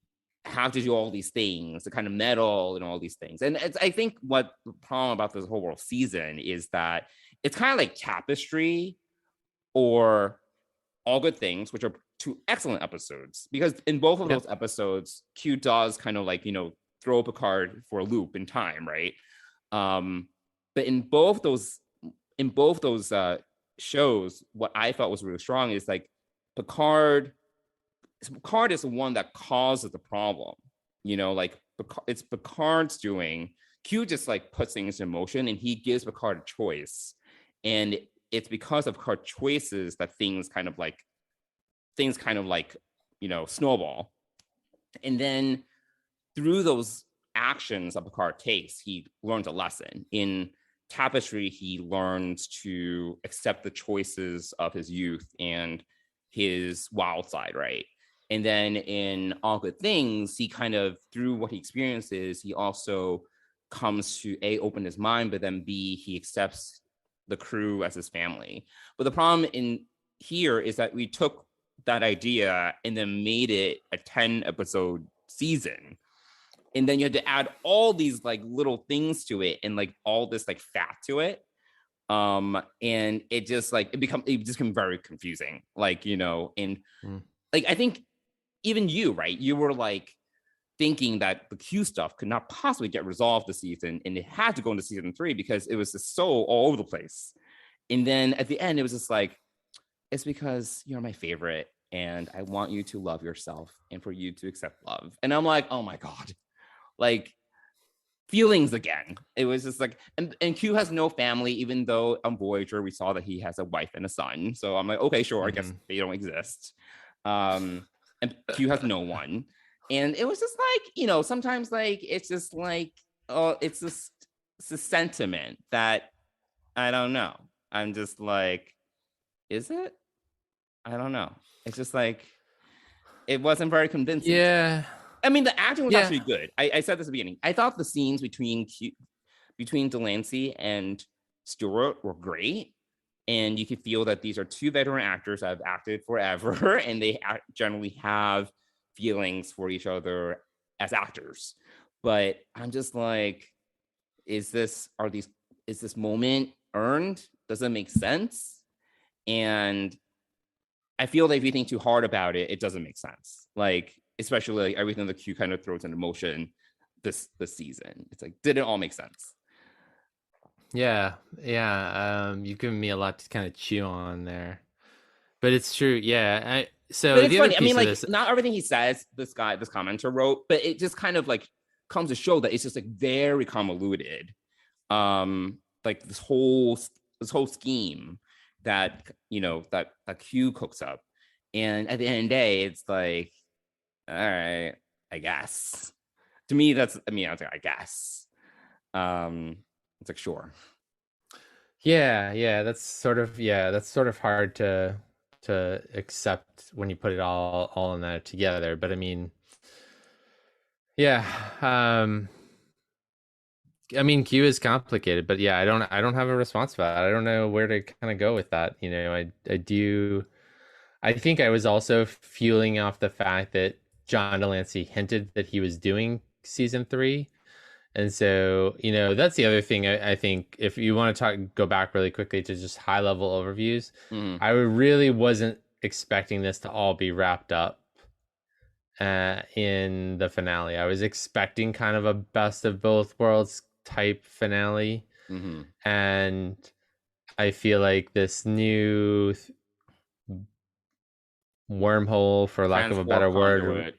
have to do all these things, to kind of meddle and all these things? And I think what the problem about this whole world season is that it's kind of like Tapestry or All Good Things, which are two excellent episodes, because in both of those episodes, Q does kind of like, throw Picard for a loop in time, right? But in both those shows, what I felt was really strong is like Picard is the one that causes the problem, like it's Picard's doing. Q just like puts things in motion, and he gives Picard a choice, and it's because of her choices that things kind of like snowball. And then through those actions that Picard takes, he learns a lesson. In Tapestry, he learns to accept the choices of his youth and his wild side, right? And then in All Good Things, he kind of, through what he experiences, he also comes to A, open his mind, but then B, he accepts the crew as his family. But the problem in here is that we took that idea and then made it a 10 episode season, and then you had to add all these like little things to it and like all this like fat to it, and it just like it became very confusing, like, and like I think even you, right, you were like, thinking that the Q stuff could not possibly get resolved this season, and it had to go into season 3 because it was just so all over the place. And then at the end, it was just like, it's because you're my favorite, and I want you to love yourself and for you to accept love. And I'm like, oh my God, like feelings again. It was just like, and Q has no family, even though on Voyager we saw that he has a wife and a son. So I'm like, okay, sure, I guess they don't exist. And Q has no one. And it was just like, you know, sometimes like it's just like, oh, it's a sentiment that I don't know. I'm just like, is it? I don't know. It's just like, it wasn't very convincing. Yeah. I mean, the acting was actually good. I said this at the beginning. I thought the scenes between Delancey and Stewart were great. And you could feel that these are two veteran actors that have acted forever, and they generally have feelings for each other as actors. But I'm just like, is this moment earned? Does it make sense? And I feel that if you think too hard about it, it doesn't make sense. Like, especially like everything the Q kind of throws into motion this season. It's like, did it all make sense? Yeah. You've given me a lot to kind of chew on there, but it's true. Yeah. So but it's funny. I mean, like, not everything he says, this commenter wrote, but it just kind of like comes to show that it's just like very convoluted. Like this whole scheme that, you know, that Q cooks up, and at the end of the day, it's like, all right, I guess. To me, I was like, I guess. It's like, sure. Yeah, that's sort of hard to accept when you put it all in that together. But I mean, yeah, I mean, Q is complicated, but yeah, I don't have a response for that. I don't know where to kind of go with that. You know, I think I was also fueling off the fact that John Delancey hinted that he was doing season 3. And so, you know, that's the other thing. I think if you want to go back really quickly to just high level overviews, I really wasn't expecting this to all be wrapped up in the finale. I was expecting kind of a best of both worlds type finale. And I feel like this new wormhole, for lack of a better word,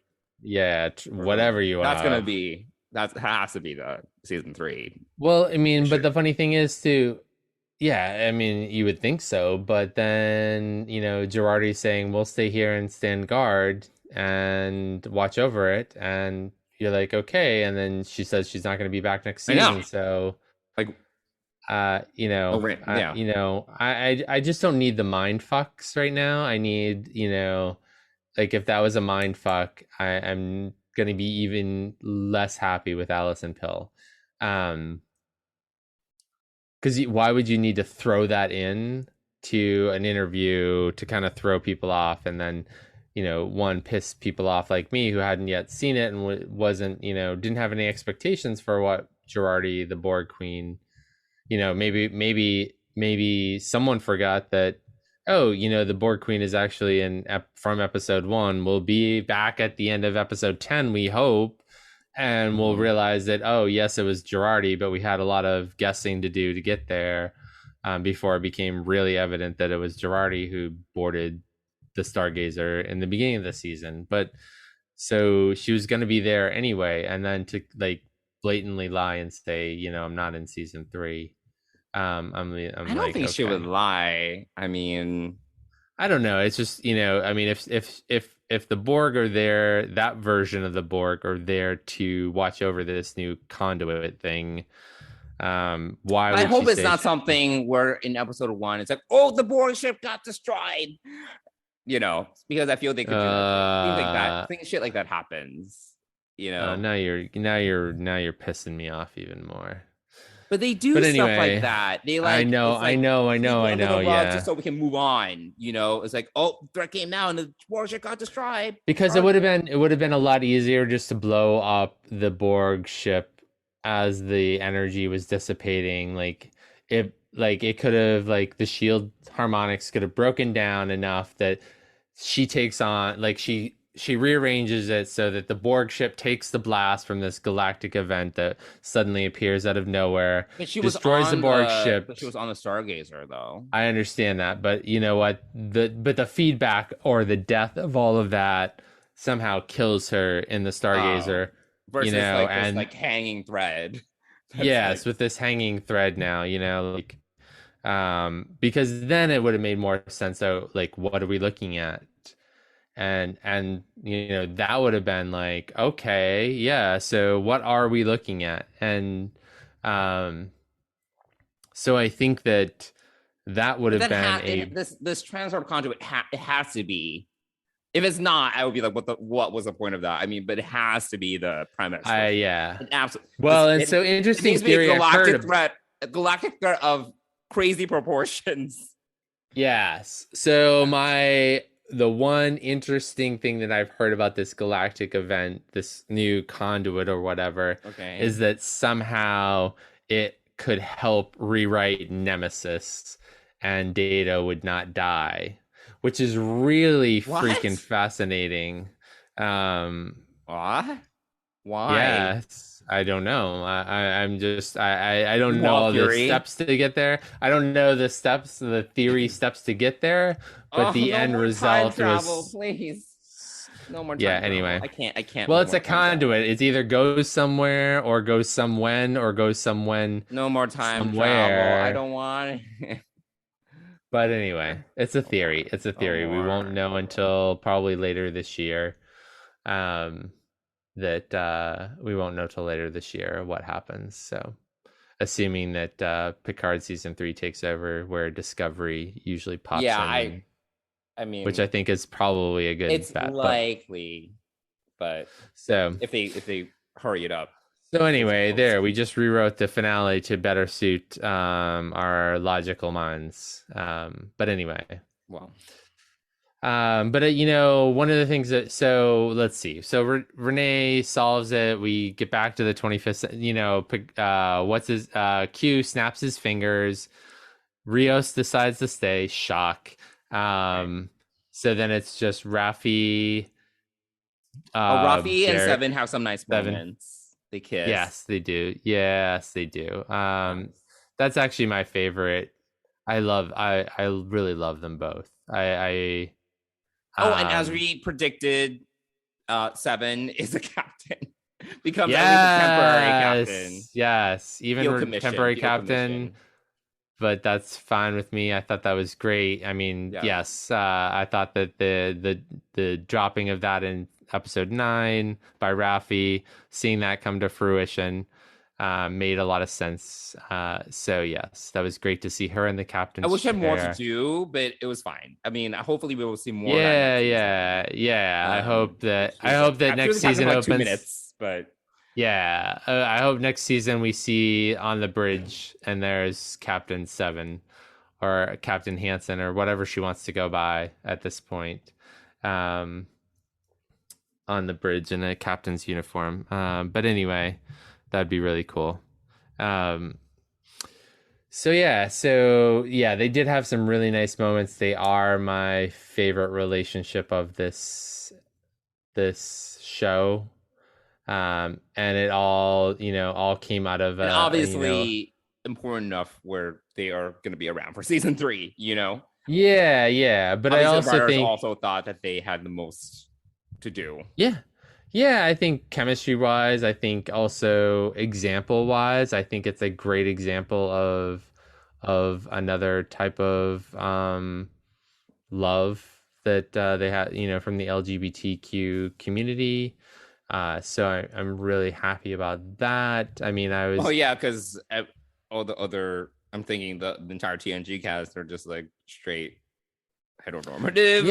whatever you are, that has to be the season 3. Well, I mean, but the funny thing is too, yeah, I mean, you would think so, but then, you know, Girardi's saying, we'll stay here and stand guard and watch over it, and you're like, okay, and then she says she's not going to be back next season, so like, you know, you know, I just don't need the mind fucks right now. I need, you know, like, if that was a mind fuck, I'm going to be even less happy with Allison Pill. Because why would you need to throw that in to an interview to kind of throw people off, and then, you know, one, piss people off like me who hadn't yet seen it and wasn't, you know, didn't have any expectations for what Girardi, the Borg Queen, you know, maybe someone forgot that, oh, you know, the Borg Queen is actually from episode 1. We'll be back at the end of episode 10, we hope, and we'll realize that, oh, yes, it was Girardi, but we had a lot of guessing to do to get there before it became really evident that it was Girardi who boarded the Stargazer in the beginning of the season. But so she was going to be there anyway, and then to like blatantly lie and say, you know, I'm not in season 3. I don't think she would lie. I mean, I don't know. It's just, you know, I mean, if the Borg are there, that version of the Borg are there to watch over this new conduit thing. Why? I hope it's not something where in episode 1 it's like, oh, the Borg ship got destroyed. You know, because I feel they could do things like that. I think shit like that happens. You know, now you're pissing me off even more. But they do stuff like that. They like, I know. Yeah, just so we can move on. You know, it's like, oh, threat came now and the warship got destroyed. Because it would have been a lot easier just to blow up the Borg ship as the energy was dissipating. Like it could have, like, the shield harmonics could have broken down enough that she takes on, like, she she rearranges it so that the Borg ship takes the blast from this galactic event that suddenly appears out of nowhere, But she was destroys the on Borg ship. But she was on the Stargazer, though. I understand that, but you know what? The feedback or the death of all of that somehow kills her in the Stargazer. Versus this like hanging thread. Yes, with this hanging thread now, like because then it would have made more sense. So like, what are we looking at? And that would have been like, okay, yeah, so what are we looking at? And so I think that would have been this transport conduit. It has to be. If it's not, I would be like, what was the point of that? I mean, but it has to be the premise. Yeah. Absolutely. Well, and so interesting theory. A galactic threat of crazy proportions. Yes. So the one interesting thing that I've heard about this galactic event, this new conduit or whatever, is that somehow it could help rewrite Nemesis and Data would not die, which is really freaking fascinating. What? Why? Yes. I don't know. I'm just I don't know all the steps to get there. I don't know the theory steps to get there, but the end result was please. No more time. Yeah, anyway. I can't. Well, it's a conduit. It's either goes somewhere or goes somewhen or goes somewhen. No more time travel. I don't want it. But anyway, it's a theory. It's a theory. We won't know until probably later this year. We won't know till later this year what happens. So, assuming that Picard season 3 takes over, where Discovery usually pops in. I mean, which I think is probably a good bet. It's likely, but so if they hurry it up. So anyway, we just rewrote the finale to better suit our logical minds. But anyway, well. But one of the things so let's see. So Renee solves it. We get back to the 25th. What's his Q snaps his fingers. Rios decides to stay. Shock. So then it's just Raffi. Raffi and Seven have some nice moments. They kiss. Yes, they do. That's actually my favorite. I really love them both. And as we predicted, Seven is a captain. Becomes at least a temporary captain. Yes, even temporary captain. But that's fine with me. I thought that was great. I mean, yes, I thought that the dropping of that in episode 9 by Raffi, seeing that come to fruition, made a lot of sense. So yes, that was great to see her and the captain. I wish I had more to do, but it was fine. I mean, hopefully we will see more. Yeah. I hope that next season opens. 2 minutes, but. Yeah, I hope next season we see on the bridge and there's Captain 7 or Captain Hansen or whatever she wants to go by at this point, on the bridge in a captain's uniform. But anyway, that'd be really cool. So they did have some really nice moments. They are my favorite relationship of this show. And it all came out of obviously important enough where they are going to be around for season 3. But obviously I also think thought that they had the most to do. I think chemistry wise, I think also example wise, I think it's a great example of another type of love that they have from the LGBTQ community. So I'm really happy about that. I mean, I was. Oh yeah, because all the other, I'm thinking the entire TNG cast are just like straight heteronormative.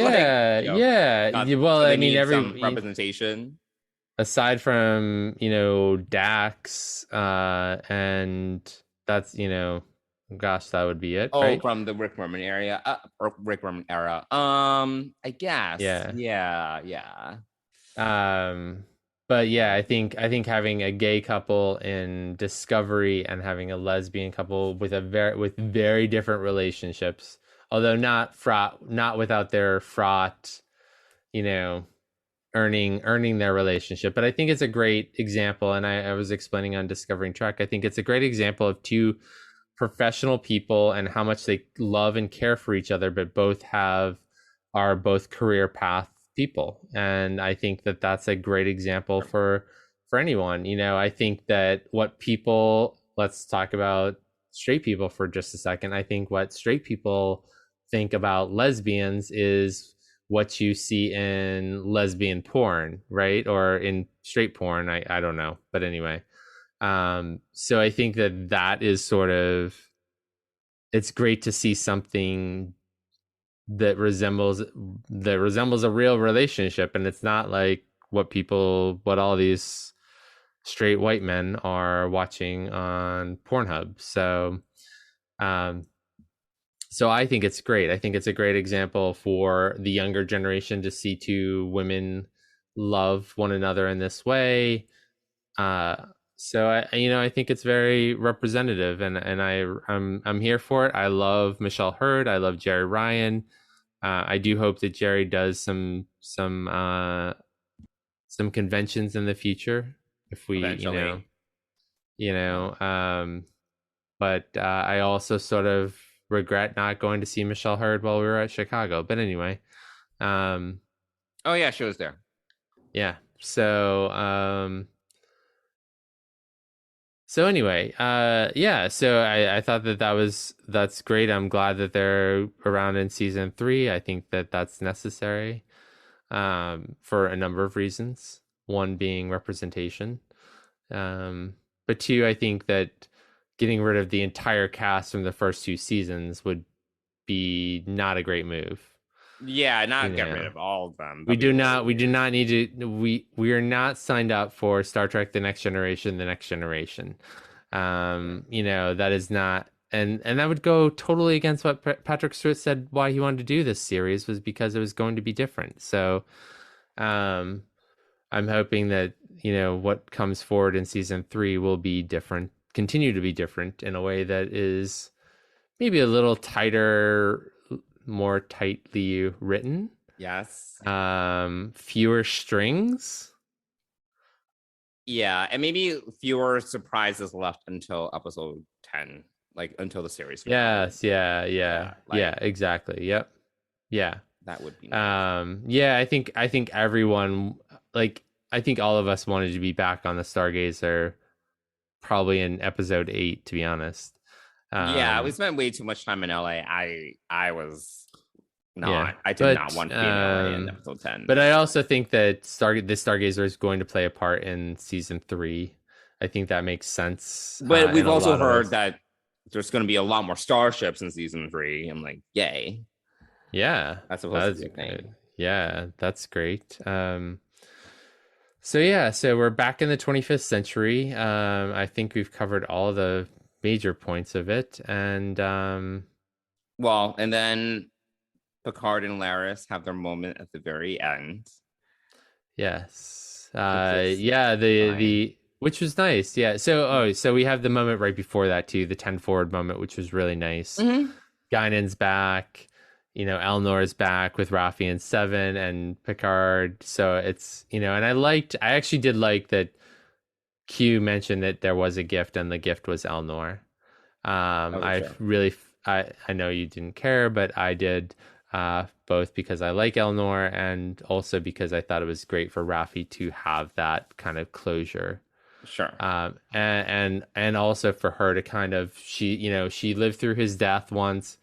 Well, I mean, every representation aside from Dax, and that's gosh, that would be it. Oh, right? From the Rick Berman era. I guess. Yeah. But yeah, I think having a gay couple in Discovery and having a lesbian couple with very different relationships, although not without their fraught, earning their relationship. But I think it's a great example, and I was explaining on Discovering Trek. I think it's a great example of two professional people and how much they love and care for each other, but are both career path people. And I think that that's a great example for anyone. I think that let's talk about straight people for just a second. I think what straight people think about lesbians is what you see in lesbian porn, right? Or in straight porn. I don't know. But anyway, so I think that is sort of, it's great to see something that resembles a real relationship, and it's not like what all these straight white men are watching on Pornhub. So I think it's great. I think it's a great example for the younger generation to see two women love one another in this way. So I think it's very representative, and I'm here for it. I love Michelle Hurd. I love Jerry Ryan. I do hope that Jerry does some conventions in the future if we, eventually. But I also sort of regret not going to see Michelle Hurd while we were at Chicago. But anyway, oh yeah, she was there. Yeah. So anyway, yeah. So I thought that's great. I'm glad that they're around in season 3. I think that that's necessary, for a number of reasons. One being representation, but two, I think that getting rid of the entire cast from the first 2 seasons would be not a great move. Yeah, not get rid of all of them. We do not need to. We are not signed up for Star Trek: The Next Generation. That is not, and that would go totally against what Patrick Stewart said. Why he wanted to do this series was because it was going to be different. So, I'm hoping that what comes forward in season 3 will be different, continue to be different in a way that is maybe a little tighter, more tightly written. Yes. Fewer strings. Yeah, and maybe fewer surprises left until episode 10, like until the series finale. Yes, yeah, exactly. Yep. Yeah. That would be nice. Yeah, I think everyone, like, I think all of us wanted to be back on the Stargazer probably in episode 8, to be honest. Yeah, we spent way too much time in LA. I was not. Yeah, I did not want to be in LA in episode 10. But I also think that the Stargazer is going to play a part in season 3. I think that makes sense. But we've also heard that there's going to be a lot more starships in season 3. I'm like, yay. Yeah. That's supposed to be a thing. Yeah, that's great. So we're back in the 25th century. I think we've covered all the major points of it, and and then Picard and Laris have their moment at the very end. Yes. Which was nice. Yeah. So we have the moment right before that too, the 10 forward moment, which was really nice. Mm-hmm. Guinan's back. Elnor's back with Raffi and Seven and Picard. So it's, and I actually did like that Q mentioned that there was a gift and the gift was Elnor. I know you didn't care, but I did, both because I like Elnor and also because I thought it was great for Raffi to have that kind of closure. Sure. And also for her to kind of, she lived through his death once.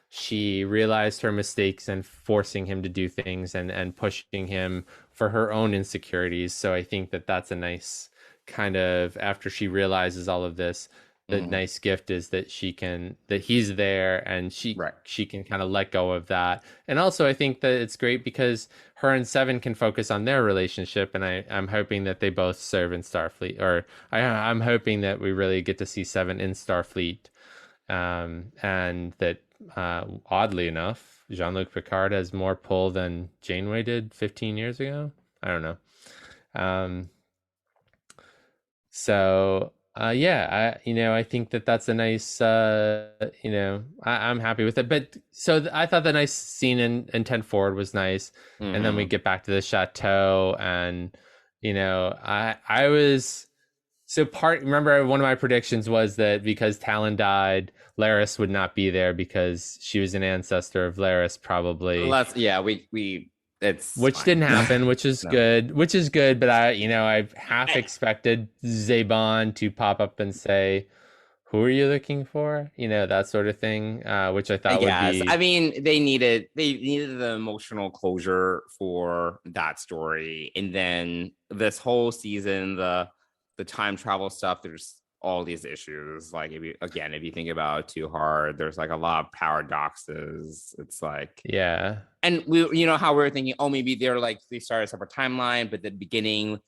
She realized her mistakes and forcing him to do things and pushing him for her own insecurities. So I think that that's a nice kind of, after she realizes all of this, the nice gift is that he's there and she can kind of let go of that. And also I think that it's great because her and Seven can focus on their relationship, and I'm hoping that they both serve in Starfleet, or I'm hoping that we really get to see Seven in Starfleet, and that oddly enough, Jean-Luc Picard has more pull than Janeway did 15 years ago. I don't know. So Yeah, I think that's a nice, I'm happy with it. But so I thought the nice scene in 10 Forward was nice. And then we Mm-hmm. get back to the chateau and, I was, remember one of my predictions was that because Talon died, Laris would not be there because she was an ancestor of Laris probably. Yeah, we it's Which fine. didn't happen, which is No. good. But I half expected Zabon to pop up and say, "Who are you looking for?" That sort of thing, which I thought would Yes, I be, mean they needed the emotional closure for that story, and then this whole season, the time travel stuff. There's all these issues. Like if you think about it too hard, there's like a lot of paradoxes. It's like, yeah. and how we were thinking, oh, maybe they started a separate timeline, but the beginning,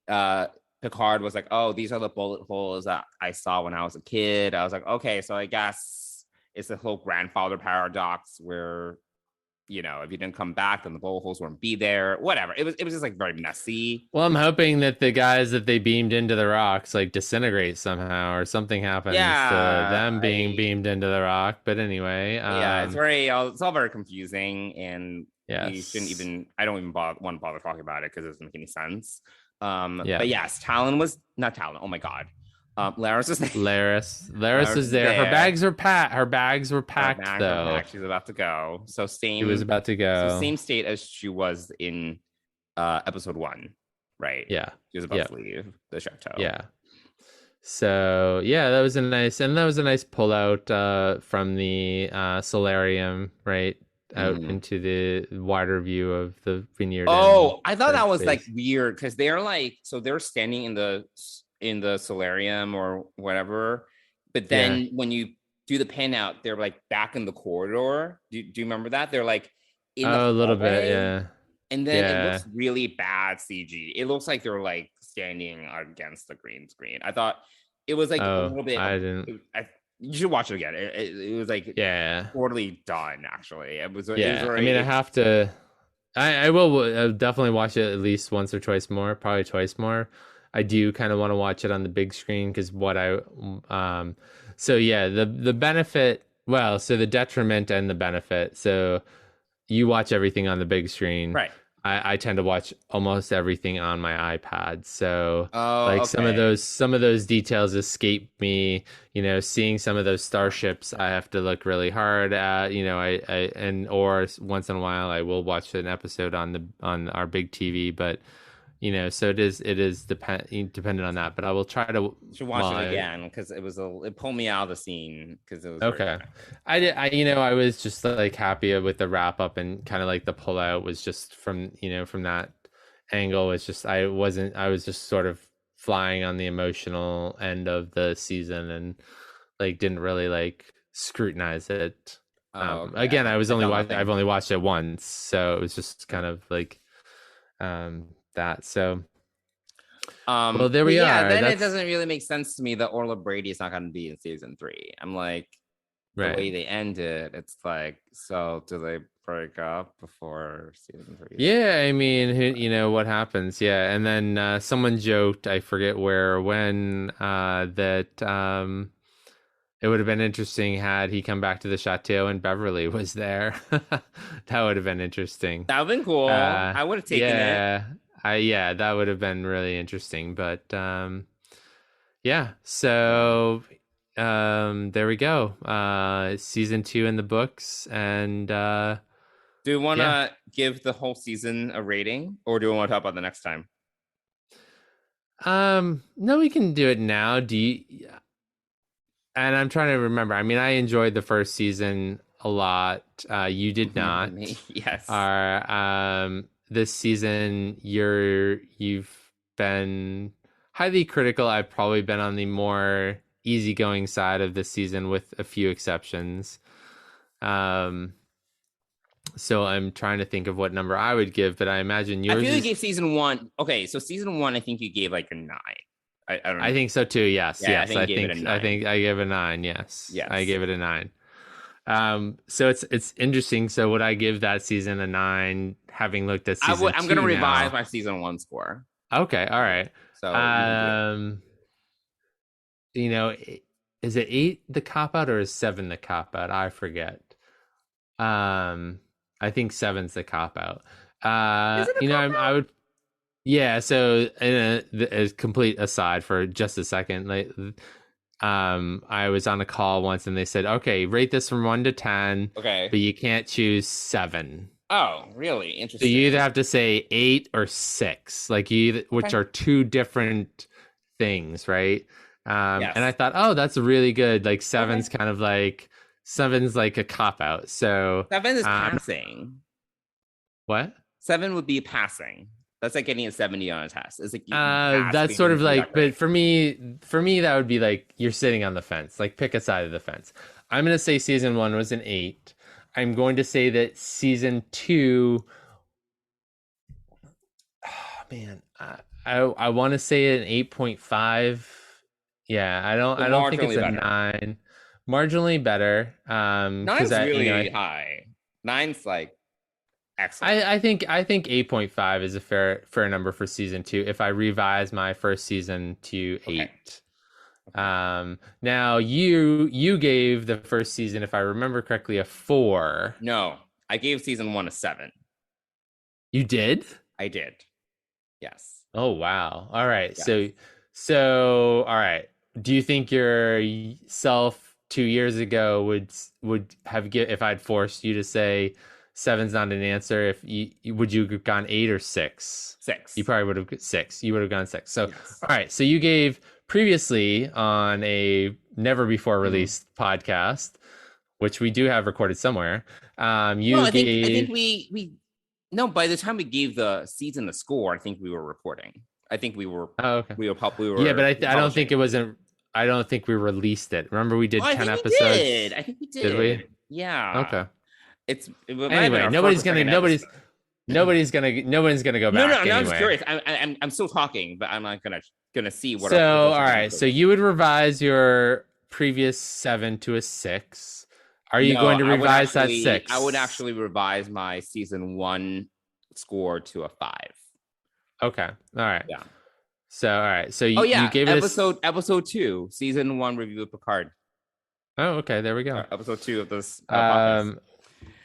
Picard was like, oh, these are the bullet holes that I saw when I was a kid. I was like, okay, so I guess it's the whole grandfather paradox where, if you didn't come back, then the bullet holes wouldn't be there. Whatever. It was just like very messy. Well, I'm hoping that the guys that they beamed into the rocks like disintegrate somehow, or something happens to Yeah, them being beamed into the rock. But anyway, yeah, it's all very confusing, and we shouldn't yes, even. I don't even want to bother talking about it because it doesn't make any sense. yeah. But yes, Talon was not Talon. Oh my god, Laris was there. Laris was there. Her bags were packed. Her bags were packed though. She's about to go. So She was about to go. same state as she was in episode 1, right? Yeah. She was about to leave the chateau. Yeah. So yeah, that was a nice pullout from the solarium, right? Out into the wider view of the vineyard. Oh, I thought that was like weird because they're standing in the solarium or whatever, but then when you do the pan out, they're like back in the corridor. Do you remember that? They're like in the a little bit, hallway, yeah. And then it looks really bad CG. It looks like they're like standing against the green screen. I thought it was like a little bit. I didn't. You should watch it again. It was like poorly done. Actually, it was. Yeah, it was I mean, I have to. I will definitely watch it at least once or twice more. Probably twice more. I do kind of want to watch it on the big screen because So yeah, the benefit. Well, so the detriment and the benefit. So you watch everything on the big screen, right? I tend to watch almost everything on my iPad. So some of those details escape me. Seeing some of those starships, I have to look really hard at. Or once in a while I will watch an episode on our big TV, but so it is dependent on that. But I will try to watch it again because it pulled me out of the scene because it was okay. I was just like happy with the wrap up, and kind of like the pullout was just from that angle. Was just I was just sort of flying on the emotional end of the season and like didn't really like scrutinize it. Again, I've only watched it once, so it was just kind of like that. So well, there we are. Then it doesn't really make sense to me that Orla Brady is not going to be in season 3. I'm like, the way they ended, it's like, so do they break up before season 3? Yeah, I mean, what happens? Yeah, and then someone joked, I forget where or when, that it would have been interesting had he come back to the chateau and Beverly was there. That would have been interesting. That would have been cool. I would have taken it. That would have been really interesting. But so there we go. Season 2 in the books. And do you want to give the whole season a rating, or do we want to talk about the next time? No, we can do it now. And I'm trying to remember. I mean, I enjoyed the first season a lot. You did not. Yes. This season, you've been highly critical. I've probably been on the more easygoing side of this season, with a few exceptions. So I'm trying to think of what number I would give, but I imagine yours. I feel you gave season 1. Okay, so season 1, I think you gave like a 9. I don't know. I think so too. Yes. Yeah, yes. I think I gave a 9. Yes. Yes. I gave it a 9. So it's interesting. So would I give that season a 9, having looked at season 2 I'm going to revise my season 1 score. Okay. All right. So is it 8 the cop out or is 7 the cop out? I forget. I think 7's the cop out. Is it a cop out? I would. Yeah. So, a complete aside for just a second, like, I was on a call once and they said, okay, rate this from 1 to 10. Okay. But you can't choose 7. Oh, really? So Interesting. you either have to say 8 or 6, which are two different things, right? Yes. And I thought, oh, that's really good. Like 7's kind of like 7's like a cop out. So 7 is passing. What? 7 would be passing. That's like getting a 70 on a test. It's like that's sort of like, but for me, that would be like you're sitting on the fence. Like pick a side of the fence. I'm gonna say season 1 was an 8. I'm going to say that season 2. Oh, man, I want to say an 8.5. Yeah, I don't think it's a 9. Marginally better. 9's really high. 9's like excellent. I think 8.5 is a fair number for season 2 if I revise my first season to 8. Now you gave the first season, if I remember correctly, a 4. No, I gave season 1 a 7. You did? I did. Yes. Oh wow. All right. Yes. So all right. Do you think yourself 2 years ago would have if I'd forced you to say 7's not an answer? Would you have gone 8 or 6? 6. You probably would have 6. You would have gone 6. So yes. All right. So you gave previously on a never before released podcast, which we do have recorded somewhere. I think we no. By the time we gave the season the score, I think we were recording. I think we were. Oh, okay. We were. Yeah, but I don't think it wasn't. I don't think we released it. Remember, we did 10 episodes. I think we did. Did we? Yeah. Okay. Anyway. Nobody's gonna go back. No, anyway. I'm just curious. I'm still talking, but I'm not gonna see what. So all right. So you would revise your previous 7 to a 6. Are you going to revise that 6? I would actually revise my season 1 score to a 5. Okay. All right. Yeah. So all right. So you gave episode 2, season 1 review of Picard. Oh, okay. There we go. Episode 2 of this. Podcast.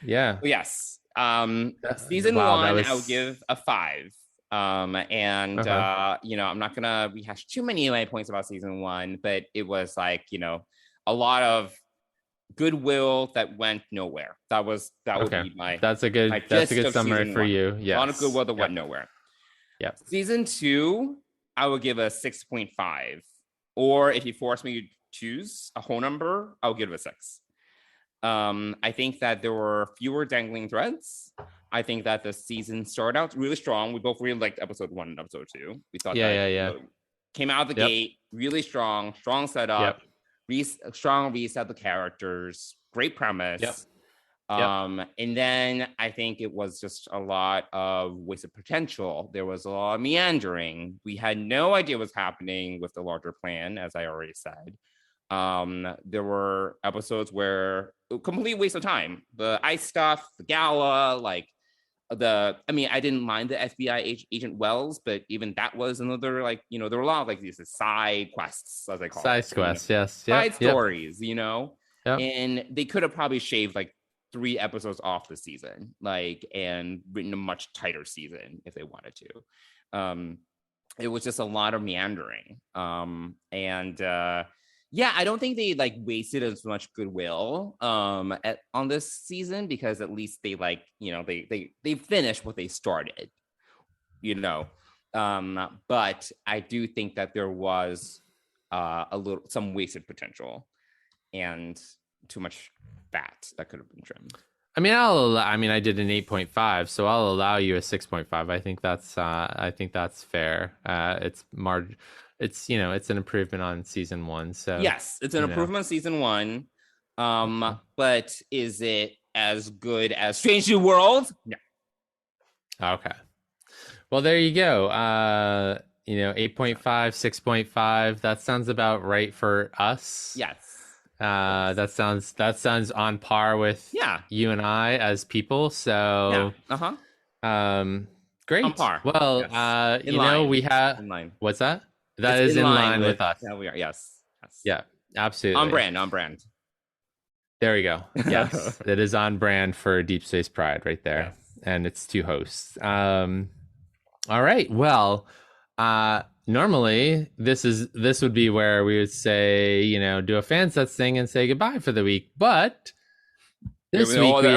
Yeah. Yes. Season 1, I would give a 5. I'm not gonna rehash too many of my points about season 1, but it was like, a lot of goodwill that went nowhere. That would be my. That's a good summary for you. Yeah. A lot of goodwill that went nowhere. Yeah. Season 2, I would give a 6.5. Or if you force me to choose a whole number, I'll give it a 6. I think that there were fewer dangling threads. I think that the season started out really strong. We both really liked episode 1 and episode 2. We thought came out of the gate really strong setup, strong reset the characters, great premise. And then I think it was just a lot of wasted potential. There was a lot of meandering. We had no idea what's happening with the larger plan, as I already said. There were episodes where complete waste of time. The ice stuff, the gala, I didn't mind the FBI agent Wells, but even that was another, there were a lot of these side quests, as I call it. Side quests, yes. Side stories, and they could have probably shaved 3 episodes off the season, and written a much tighter season if they wanted to. It was just a lot of meandering. I don't think they wasted as much goodwill on this season, because at least they they finished what they started, but I do think that there was some wasted potential and too much fat that could have been trimmed. I did an 8.5, so I'll allow you a 6.5. I think that's fair. It's an improvement on season 1. So yes, it's an improvement on season 1. But is it as good as Strange New Worlds? No. Okay. Well, there you go. 8.5, 6.5. That sounds about right for us. Yes. That sounds on par with you and I as people. So great. On par. Well, yes. we have. In line. What's that? That is in line with us. Yeah, we are. Yes. Yeah, absolutely. On brand. There we go. Yes, it is on brand for Deep Space Pride right there. Yes. And it's 2 hosts. All right. Well, normally this would be where we would say, do a fan sets thing and say goodbye for the week. But this week we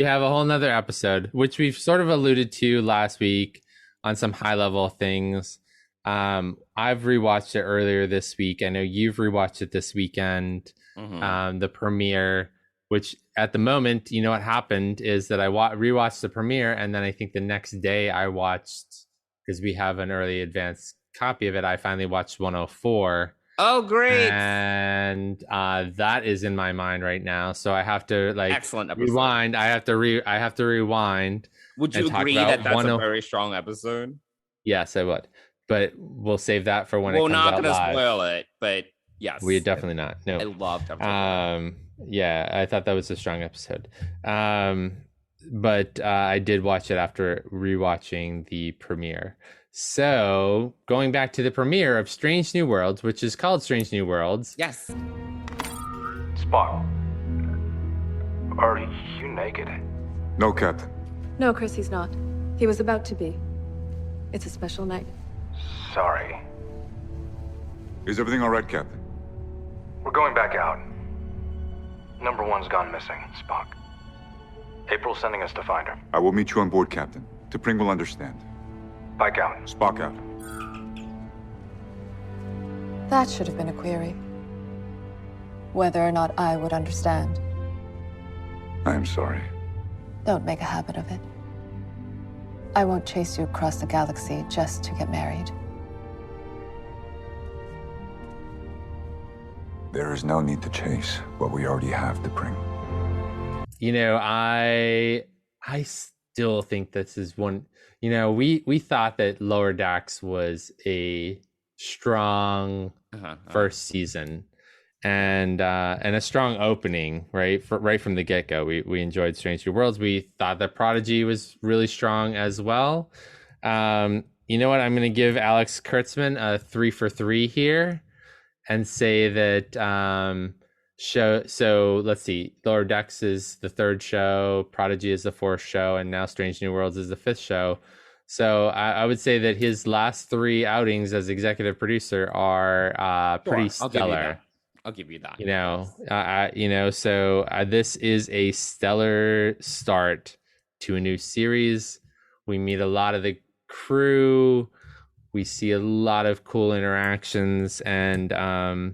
have a whole nother episode, which we've sort of alluded to last week on some high level things. I've rewatched it earlier this week. I know you've rewatched it this weekend. The premiere, which at the moment, what happened is that I rewatched the premiere, and then I think the next day I watched, because we have an early advanced copy of it, I finally watched 104. Oh, great! And that is in my mind right now, so I have to excellent episode. Rewind. I have to rewind. Would you agree that that's a very strong episode? Yes, I would, but we'll save that for when it comes out live. We're not going to spoil it, but. Yes. We're definitely not. No. I loved episode. Yeah, I thought that was a strong episode. But I did watch it after rewatching the premiere. So, going back to the premiere of Strange New Worlds, which is called Strange New Worlds. Yes. Spock. Are you naked? No, Captain. No, Chris, he's not. He was about to be. It's a special night. Sorry. Is everything all right, Captain? We're going back out. Number 1's gone missing, Spock. April's sending us to find her. I will meet you on board, Captain. T'Pring will understand. Pike out. Spock out. That should have been a query. Whether or not I would understand. I am sorry. Don't make a habit of it. I won't chase you across the galaxy just to get married. There is no need to chase what we already have, T'Pring. I still think this is one. We thought that Lower Decks was a strong first season, and a strong opening, right? Right from the get go, we enjoyed Strange New Worlds. We thought that Prodigy was really strong as well. You know what? I'm going to give Alex Kurtzman a 3 for 3 here. And say that so let's see, Lower Decks is the 3rd show, Prodigy is the 4th show, and now Strange New Worlds is the 5th show. So I would say that his last 3 outings as executive producer are pretty stellar. I'll give you that. So this is a stellar start to a new series. We meet a lot of the crew. We see a lot of cool interactions, and I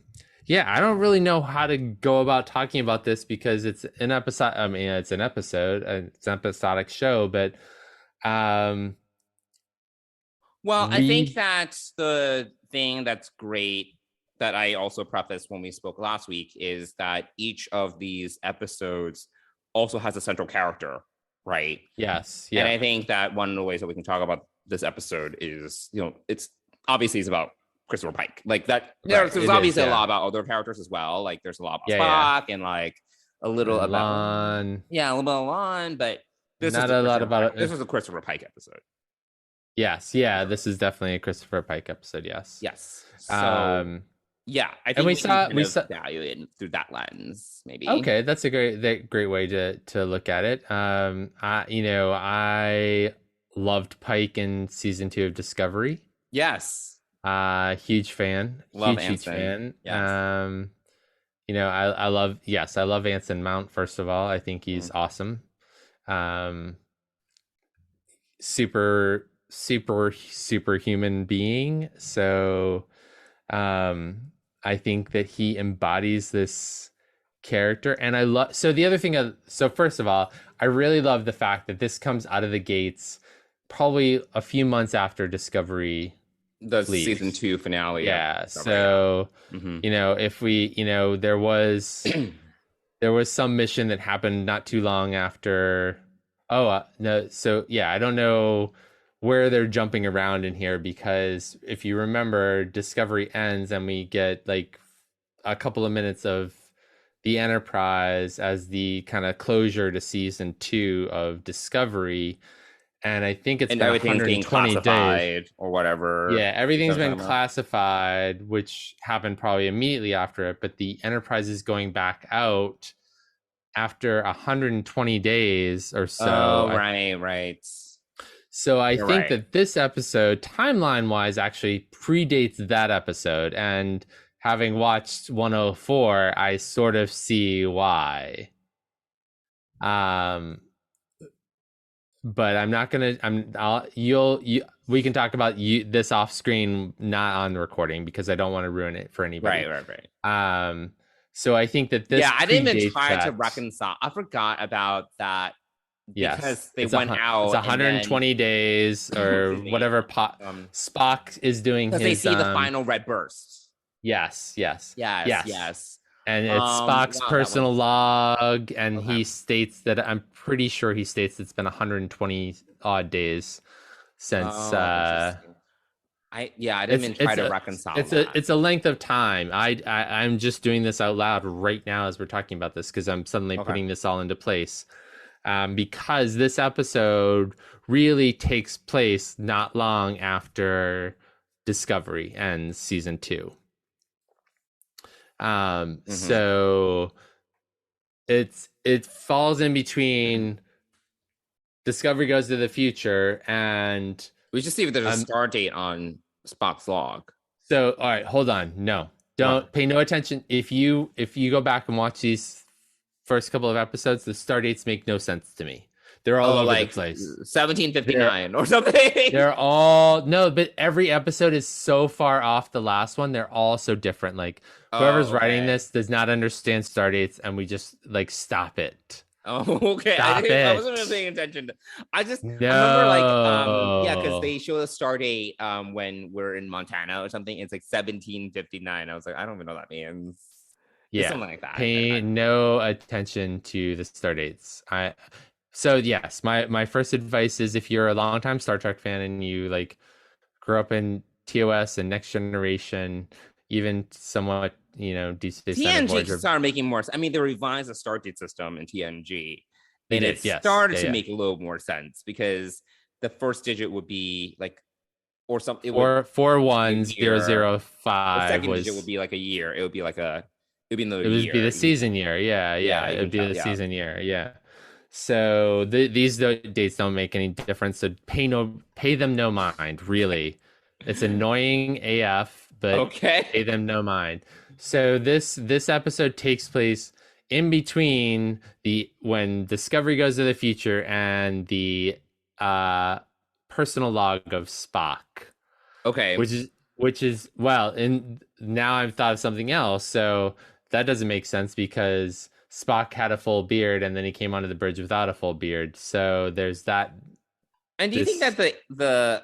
don't really know how to go about talking about this because it's an episode. I mean, it's an episode, it's an episodic show, but I think that's the thing that's great that I also prefaced when we spoke last week is that each of these episodes also has a central character, right? Yes. Yeah. And I think that one of the ways that we can talk about this episode is, it's obviously it's about Christopher Pike. Like that, there's obviously a lot about other characters as well. Like there's a lot about Spock and like a little about Lon. Yeah, a little bit of Lon, but this not a lot about it. This was a Christopher Pike episode. Yes, yeah, this is definitely a Christopher Pike episode. Yes. So I think we saw value it through that lens, maybe. Okay, that's a great way to look at it. I loved Pike in season 2 of Discovery. Yes. Huge fan. Huge fan. Yes. I love Anson Mount, first of all. I think he's awesome. Super human being. So I think that he embodies this character, and I love. So the other thing, first of all, I really love the fact that this comes out of the gates probably a few months after Discovery, the season 2 finale. Yeah. So if we, there was some mission that happened not too long after. No. So yeah, I don't know where they're jumping around in here, because if you remember, Discovery ends and we get like a couple of minutes of the Enterprise as the kind of closure to season 2 of Discovery. and I think it's and been everything's being 120 classified days. or whatever. Yeah, everything's been Talking about. classified, which happened probably immediately after it, but the Enterprise is going back out after 120 days or so. Oh, right. So I You're think right. that this episode, timeline-wise, actually predates that episode. And having watched 104, I sort of see why. But I'm not gonna. We can talk about this off screen, not on the recording, because I don't want to ruin it for anybody. Right. So I think that this. Yeah, I didn't even try that. to reconcile. I forgot about that. Yes, because they went out. It's 120 days or whatever. Spock is doing his. Because they see the final red burst. Yes. And it's Spock's personal log, and he states that I'm pretty sure he states it's been 120 odd days since. I didn't even try to reconcile. It's a length of time. I'm just doing this out loud right now as we're talking about this because I'm suddenly putting this all into place. Because this episode really takes place not long after Discovery ends season 2. So it falls in between Discovery goes to the future, and we just see if there's a star date on Spock's log. So all right, hold on. No, don't pay no attention. If you go back and watch these first couple of episodes, the star dates make no sense to me. They're all over the place. 1759 or something. They're all but every episode is so far off the last one. They're all so different. Like whoever's writing this does not understand star dates, and we just like stop it. Oh, okay. I wasn't even paying attention. I remember because they show the star date when we're in Montana or something. It's like 1759. I was like, I don't even know what that means. Yeah, something like that. Pay no attention to the star dates. So yes, my first advice is if you're a longtime Star Trek fan and you like grew up in TOS and Next Generation, even somewhat, Deep Space Nine, TNG started making more. I mean, they revised the star date system in TNG, and it started to make a little more sense because the first digit would be like, or something. 41005. The second digit would be like a year. It would be like a. It would be the season year. Yeah. It would be the season year. Yeah. So these dates don't make any difference. So pay them no mind. Really, it's annoying AF, but pay them no mind. So this episode takes place in between when Discovery goes to the future and the personal log of Spock. Okay. Which is and now I've thought of something else. So that doesn't make sense because Spock had a full beard and then he came onto the bridge without a full beard. So there's that. And do you think that the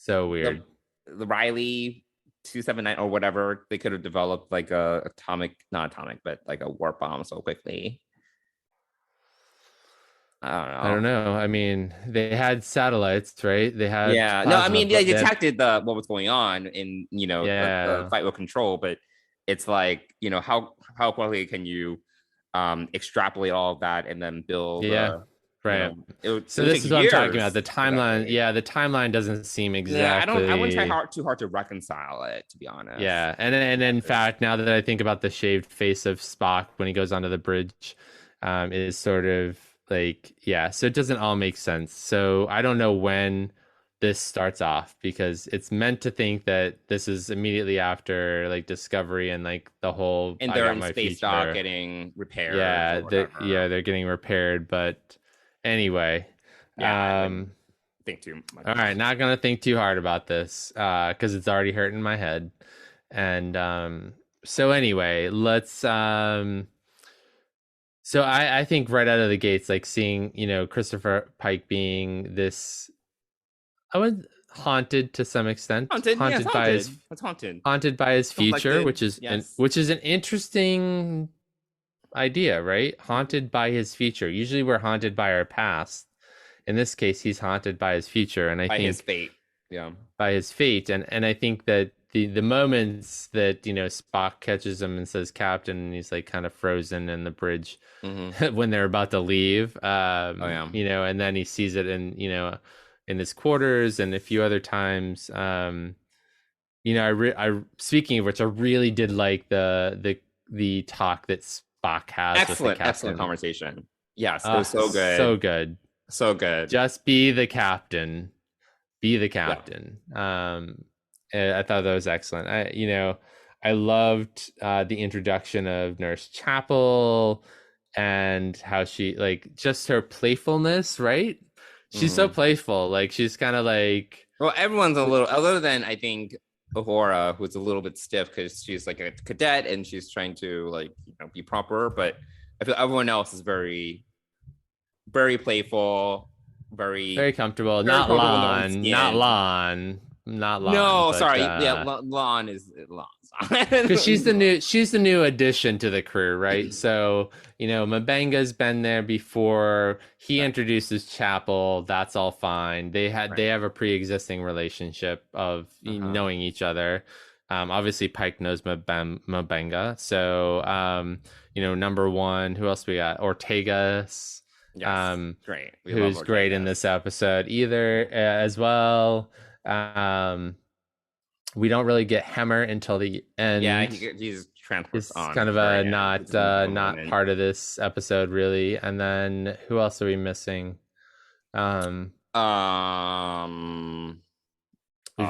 so weird, the Riley 279 or whatever, they could have developed like not atomic, but like a warp bomb so quickly? I don't know. I mean, they had satellites, right? They had they detected what was going on in the flight with control, but it's like how quickly can you extrapolate all of that and then build right. So this is what I'm talking about. The timeline, the timeline doesn't seem exactly. I wouldn't try too hard to reconcile it, to be honest. Yeah, and in fact, now that I think about the shaved face of Spock when he goes onto the bridge, is sort of like so it doesn't all make sense. So I don't know when this starts off because it's meant to think that this is immediately after like Discovery and like the whole and they're in space dock getting repaired. They're getting repaired, but anyway, think too much. All right, not gonna think too hard about this because it's already hurting my head. And so anyway, let's so I think right out of the gates, like seeing Christopher Pike being this, I would haunted to some extent, haunted by his future, which is an interesting idea, right? Haunted by his future. Usually we're haunted by our past. In this case, he's haunted by his future, and I think his fate. Yeah, by his fate, and I think that the moments that Spock catches him and says Captain, and he's like kind of frozen in the bridge when they're about to leave. And then he sees it in his quarters and a few other times. I speaking of which, I really did like the talk that Spock has with the captain. Excellent conversation. Yes, it was so good. So good. So good. Just be the captain. Be the captain. Yeah. I thought that was excellent. I loved the introduction of Nurse Chapel and how she, like, just her playfulness, right? She's so playful. Like, she's kind of like... Well, everyone's a little... Other than, I think, Uhura, who's a little bit stiff because she's like a cadet and she's trying to, like, be proper. But I feel everyone else is very, very playful, very comfortable. Not Lon. No, sorry. Lon is Lon. Because she's the new addition to the crew, right? So M'Benga's been there before. He introduces Chapel. That's all fine. They have a pre-existing relationship of knowing each other. Obviously Pike knows M'Benga. So number one, who else we got? Ortegas. Yes, great. Who's great in this episode as well. We don't really get Hemmer until the end. Yeah, he's transfers on. It's kind of a not part of this episode really. And then who else are we missing? We've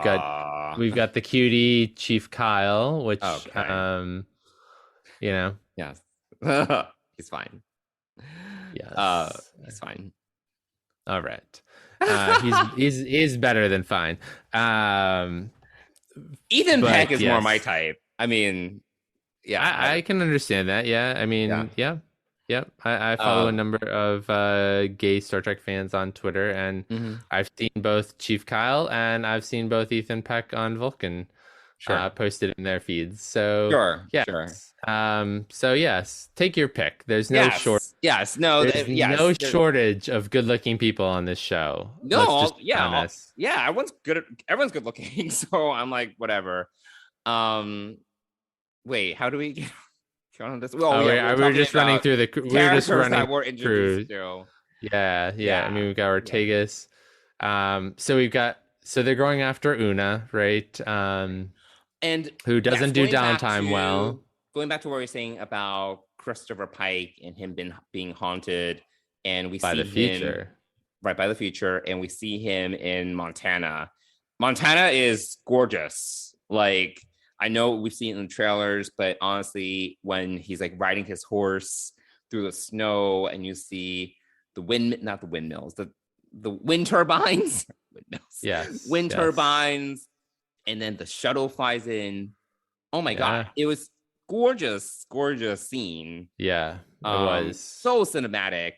got the cutie Chief Kyle, which yes. He's fine. Yes. He's fine. All right. He's better than fine. Ethan Peck is more my type. I mean, yeah, I can understand that. Yeah, I mean, yeah. I follow a number of gay Star Trek fans on Twitter, and I've seen both Chief Kyle and I've seen both Ethan Peck on Vulcan posted in their feeds. So sure. So yes, take your pick. There's no shortage of good-looking people on this show. Everyone's good. Everyone's good looking. So I'm like, whatever. Wait, how do we get on this? We're just running through the. We're just running that we're introduced through. Yeah. I mean, we've got Ortegas. So they're going after Una, right? And who doesn't do downtime well. Going back to what we were saying about Christopher Pike and him being haunted, and we see him right by the future, and we see him in Montana. Montana is gorgeous. Like, I know we've seen it in the trailers, but honestly, when he's like riding his horse through the snow, and you see the wind turbines, wind turbines, and then the shuttle flies in. Oh my god, it was gorgeous scene. Yeah, it was so cinematic.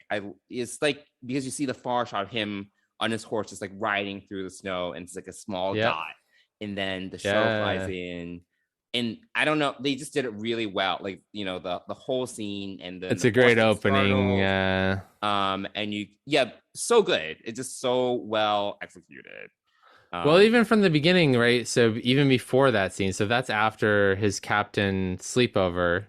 It's like, because you see the far shot of him on his horse just like riding through the snow, and it's like a small dot, and then the shuttle flies in, and I don't know, they just did it really well. Like, the whole scene, and it's a great opening. So good. It's just so well executed. Well, even from the beginning, right? So even before that scene, so that's after his captain sleepover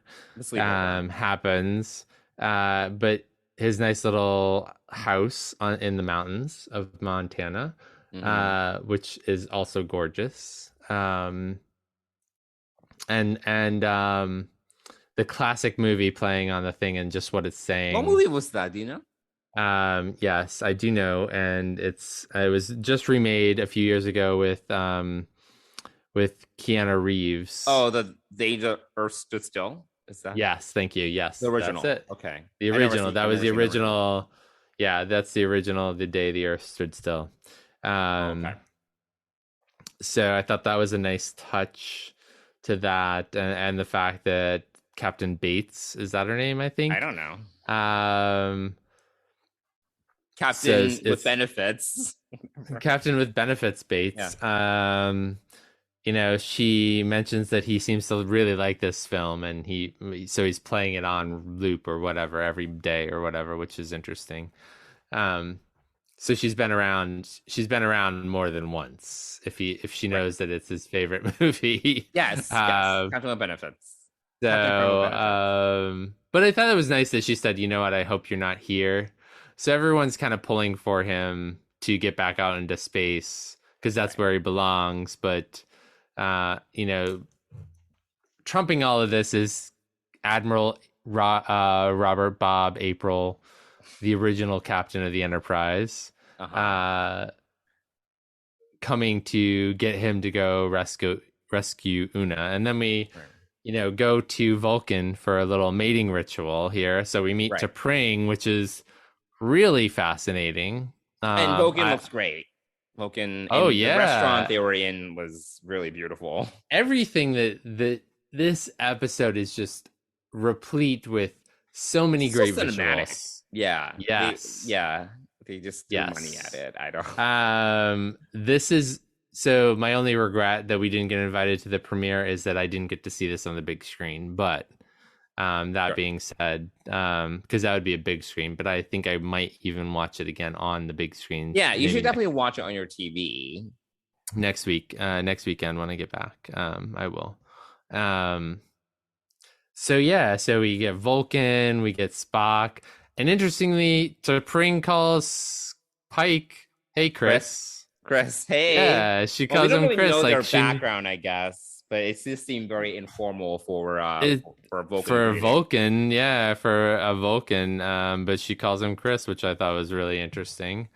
happens. But his nice little house in the mountains of Montana, which is also gorgeous. And the classic movie playing on the thing and just what it's saying. What movie was that? Do you know? Yes, I do know, and it was just remade a few years ago with Keanu Reeves. Oh, the Day the Earth Stood Still? Is that? Yes, thank you. Yes, the original. That's it. Okay, the original. That was the original. Yeah, that's the original. The Day the Earth Stood Still. Okay. So I thought that was a nice touch to that, and the fact that Captain Bates, is that her name? I think. I don't know. Captain with benefits. Captain with benefits, Bates. Yeah. She mentions that he seems to really like this film, and he's playing it on loop or whatever every day or whatever, which is interesting. So So she's been around. She's been around more than once. If she knows that it's his favorite movie. Yes. Captain with benefits. So, but I thought it was nice that she said, "You know what? I hope you're not here." So everyone's kind of pulling for him to get back out into space because that's where he belongs. But trumping all of this is Admiral Robert Bob April, the original captain of the Enterprise, coming to get him to go rescue Una. And then we, go to Vulcan for a little mating ritual here. So we meet T'Pring, which is really fascinating. And Vulcan looks great. Vulcan, the restaurant they were in was really beautiful. Everything that this episode is just replete with so many great visuals. Yeah. Yes. They just threw money at it. I don't. This is so. My only regret that we didn't get invited to the premiere is that I didn't get to see this on the big screen. But that being said, because that would be a big screen. But I think I might even watch it again on the big screen. Yeah, you should definitely watch it on your TV next weekend when I get back. I will. So we get Vulcan, we get Spock. And interestingly, T'Pring calls Pike, "Hey, Chris." Chris, hey. Yeah, she calls him really Chris. Know their background, I guess, but it just seemed very informal for Vulcan. For a Vulcan, for a Vulcan. But she calls him Chris, which I thought was really interesting.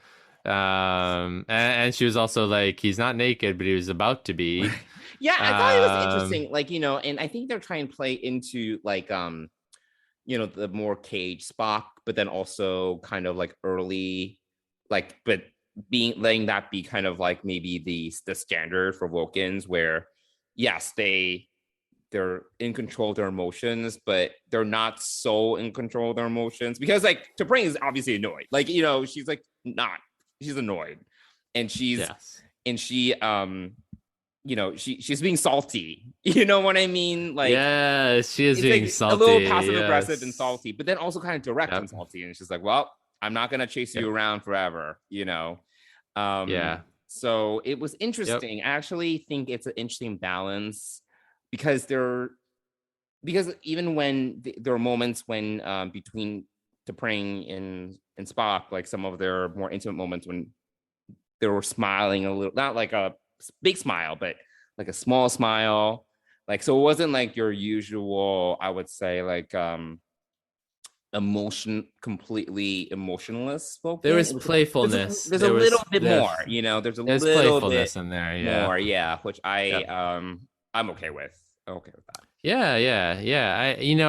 And she was also like, he's not naked, but he was about to be. Yeah, I thought it was interesting. And I think they're trying to play into the more caged Spock, but then also kind of like early, but letting that be kind of like maybe the standard for Vulcans, where yes, they're in control of their emotions, but they're not so in control of their emotions because T'Pring is obviously annoyed. She's annoyed, and she's being salty. You know what I mean? She is being salty. A little passive aggressive and salty, but then also kind of direct and salty. And she's like, "Well, I'm not gonna chase you around forever." So it was interesting. I actually think it's an interesting balance because even when there are moments when between T'Pring and Spock, like some of their more intimate moments when they were smiling a little, not like a big smile, but like a small smile. So it wasn't like your usual, I would say, completely emotionless Vulcan. There was playfulness. There's a little bit more, there's a little playfulness in there, more, which I'm okay with. I'm okay with that.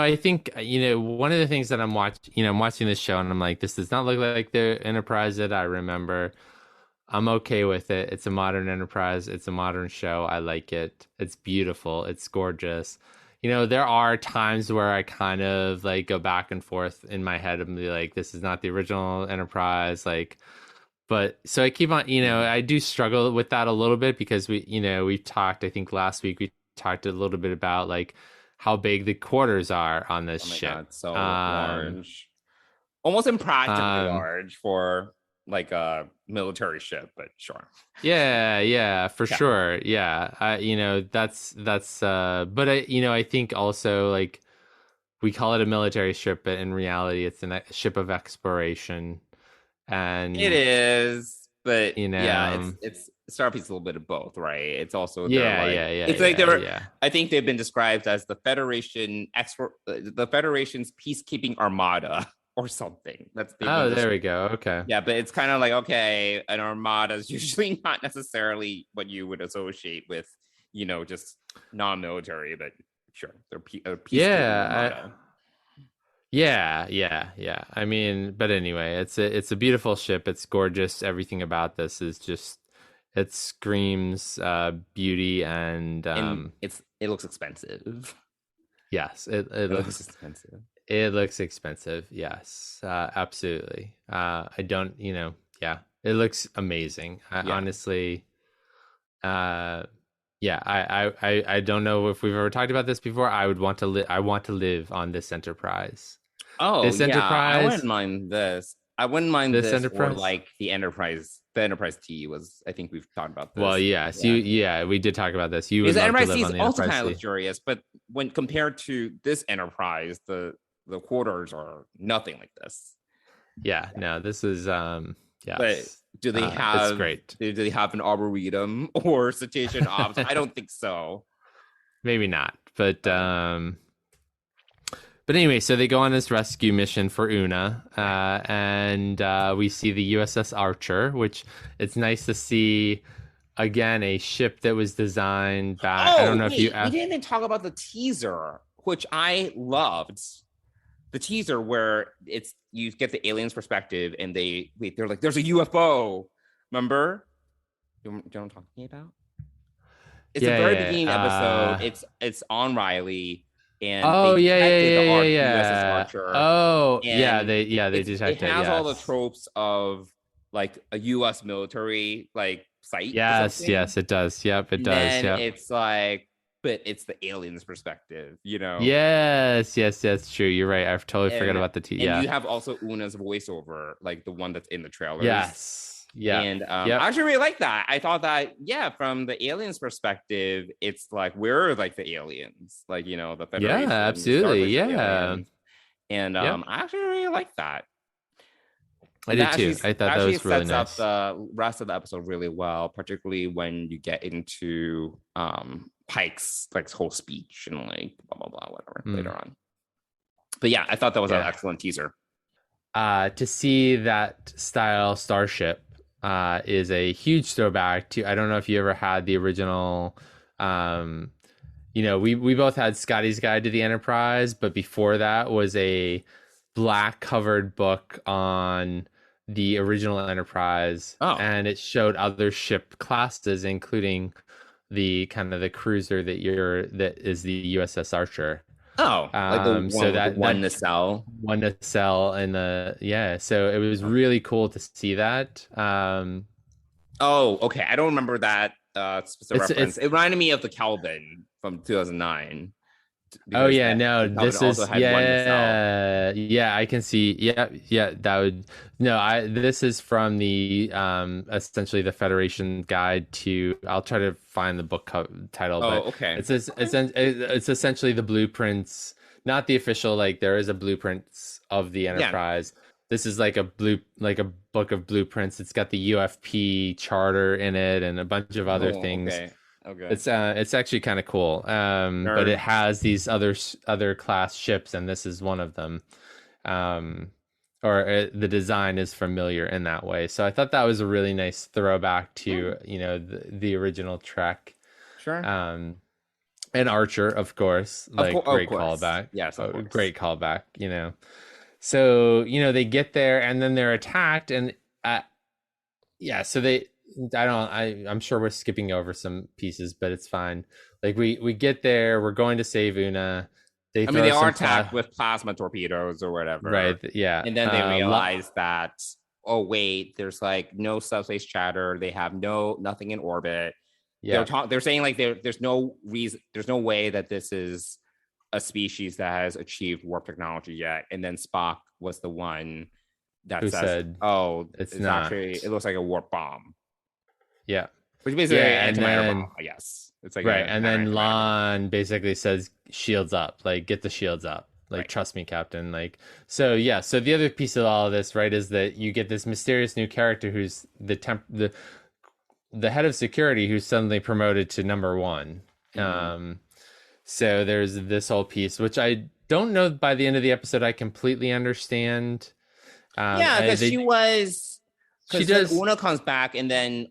I think one of the things that I'm watching this show and I'm like, this does not look like the Enterprise that I remember. I'm okay with it. It's a modern Enterprise. It's a modern show. I like it. It's beautiful. It's gorgeous. There are times where I kind of go back and forth in my head and be like, this is not the original Enterprise. But so I keep on, I do struggle with that a little bit because we've talked, I think last week we talked a little bit about how big the quarters are on this ship. God, so large. Almost impractically large for a military ship, but sure. For sure. That's but I think also we call it a military ship, but in reality it's a ship of exploration. And it is, but it's Starfleet's a little bit of both, right? It's also it's I think they've been described as the Federation's peacekeeping armada or something. There we go. Okay. Yeah, but it's kind of okay, an armada is usually not necessarily what you would associate with, just non-military, but sure, they're peacekeeping armada. I mean, but anyway, it's a beautiful ship. It's gorgeous. Everything about this is just, it screams beauty and it looks expensive. Yes, it looks expensive. It looks expensive. Yes, absolutely. I don't, it looks amazing. Honestly, I don't know if we've ever talked about this before. I would want to live. I want to live on this Enterprise. Oh, this Enterprise. I wouldn't mind this. I wouldn't mind this this Enterprise? or like the Enterprise. The Enterprise T was. I think we've talked about this. Well, yes, we did talk about this. You would because the love to Enterprise live T on is the also kind Enterprise of C. luxurious, but when compared to this Enterprise, the quarters are nothing like this. Yeah, no, this is yes. But do they it's have great. do they have an arboretum or cetacean ops? I don't think so. Maybe not, but anyway, so they go on this rescue mission for Una, and we see the USS Archer, which it's nice to see again a ship that was designed back. I don't know if you. We didn't even talk about the teaser, which I loved. The teaser where you get the aliens' perspective, and they're like, "There's a UFO." Remember? You know what I'm talking about? It's the very beginning episode. It's on Riley. And the USS Archer. Oh, and they detected. It has all the tropes of like a U.S. military like site. Yes, it does. Yep, it does. Yep. It's like, but it's the aliens' perspective, you know. Yes, true. You're right. I've totally forgot about the And you have also Una's voiceover, like the one that's in the trailers. Yes. Yeah. And I actually really like that. I thought that, from the aliens' perspective, it's like we're like the aliens, like, you know, the Federation. Yeah, absolutely. Yeah. And I actually really like that. I did too. I thought that was really nice. Sets up the rest of the episode really well, particularly when you get into Pike's like whole speech and like blah blah blah whatever later on. But yeah, I thought that was an excellent teaser. To see that style starship is a huge throwback to, I don't know if you ever had the original, we both had Scotty's Guide to the Enterprise, but before that was a black covered book on the original Enterprise, and it showed other ship classes, including the kind of the cruiser that is the USS Archer. Like the one nacelle and so it was really cool to see that. Okay, I don't remember that specific reference. It reminded me of the Kelvin from 2009. This is I can see this is from the essentially the Federation guide to, I'll try to find the book title, okay, it's essentially the blueprints, not the official, like there is a blueprints of the Enterprise. This is like a book of blueprints. It's got the UFP charter in it and a bunch of other things. Okay. It's actually kind of cool. But it has these other class ships, and this is one of them. The design is familiar in that way. So I thought that was a really nice throwback to the original Trek. Sure. And Archer, of course, great callback. Yes, of course. Great callback. So they get there and then they're attacked, and so they. I'm sure we're skipping over some pieces, but it's fine. Like we get there, we're going to save Una. They are attacked with plasma torpedoes or whatever. Right. Yeah. And then they realize that, oh wait, there's like no subspace chatter. They have nothing in orbit. Yeah. They're saying like there's no reason, there's no way that this is a species that has achieved warp technology yet. And then Spock was the one that said, it's not. Actually, it looks like a warp bomb. Yeah. Which basically antimatter bomb, I guess. It's like and then Lon basically says, shields up, like get the shields up. Like, trust me, Captain. Like, so the other piece of all of this, right, is that you get this mysterious new character who's the head of security, who's suddenly promoted to number one. Mm-hmm. So there's this whole piece, which I don't know by the end of the episode I completely understand. Because she does. Una comes back, and then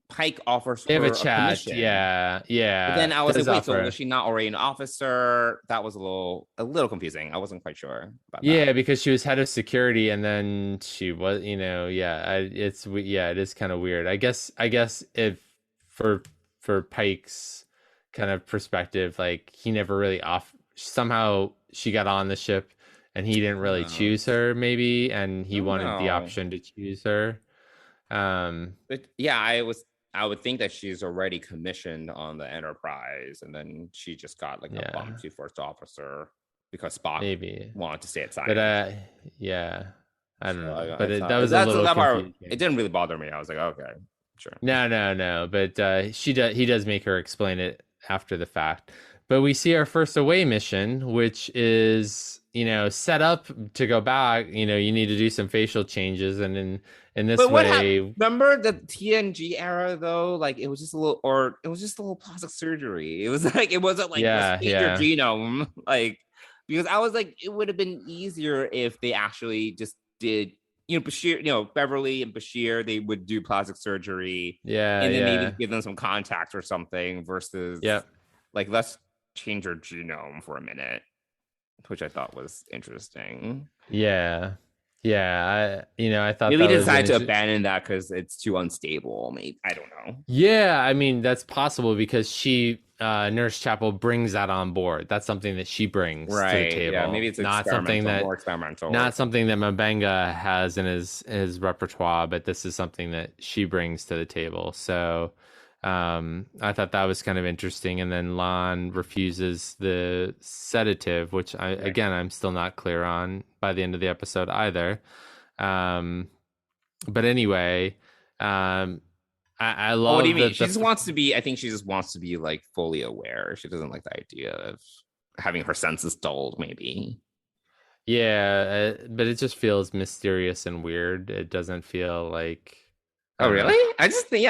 Pike offers they her have a chat. Commission. Yeah. But then I was like, wait, so was she not already an officer? That was a little confusing. I wasn't quite sure about that. Yeah, because she was head of security, and then she was, it is kind of weird. I guess if for Pike's kind of perspective, like he never really somehow she got on the ship and he didn't really choose her, maybe, and he wanted the option to choose her. But I would think that she's already commissioned on the Enterprise, and then she just got like a bump to first officer because Spock wanted to stay at science. But I don't So know, I but thought- that was a little that part. confusing. It didn't really bother me. I was like, okay, sure. No. But he does make her explain it after the fact. But we see our first away mission, which is, set up to go back. You need to do some facial changes, and in this But what way, happened? Remember the TNG era though? Like it was just a little plastic surgery. It was like it wasn't like let's change your genome. Like because I was like, it would have been easier if they actually just did. Bashir, Beverly and Bashir, they would do plastic surgery. And then maybe give them some contacts or something versus like let's change your genome for a minute, which I thought was interesting. Yeah. I thought maybe that decide to abandon that because it's too unstable. Maybe I don't know. Yeah, I mean that's possible because she Nurse Chapel brings that on board. That's something that she brings to the table. Yeah, maybe it's not something that more experimental. Not something that Mbenga has in his repertoire, but this is something that she brings to the table. So I thought that was kind of interesting. And then Lon refuses the sedative, which I'm still not clear on by the end of the episode either. But anyway, I love. What do you mean? She just wants to be. I think she just wants to be like fully aware. She doesn't like the idea of having her senses dulled. Maybe. Yeah, but it just feels mysterious and weird. It doesn't feel like. Oh really? I just think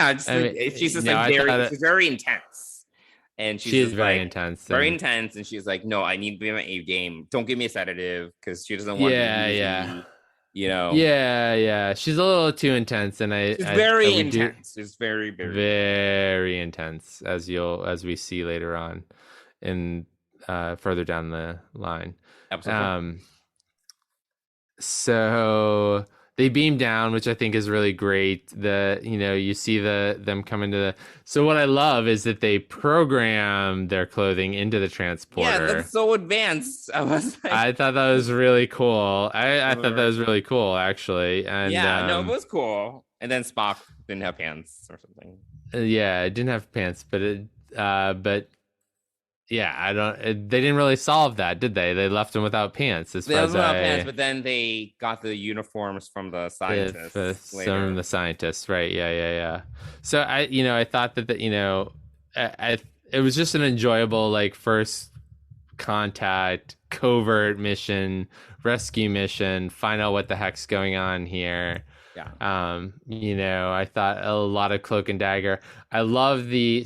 she's just she's very intense, and she is very intense. Very intense, and she's like, no, I need to be in my A game. Don't give me a sedative because she doesn't want. Yeah. She's a little too intense, and she's very intense. She's very, very, very intense, as we see later on, in further down the line. Absolutely. So they beam down, which I think is really great. You see them come into the. So what I love is that they program their clothing into the transporter. Yeah, that's so advanced. I thought that was really cool. I thought that was really cool, actually. And it was cool. And then Spock didn't have pants or something. Yeah, it didn't have pants, but. Yeah, they didn't really solve that, did they? They left him without pants. Pants, but then they got the uniforms from the scientists. From the scientists, right? Yeah. So I thought that it was just an enjoyable like first contact, covert mission, rescue mission, find out what the heck's going on here. Yeah. I thought a lot of cloak and dagger. I love the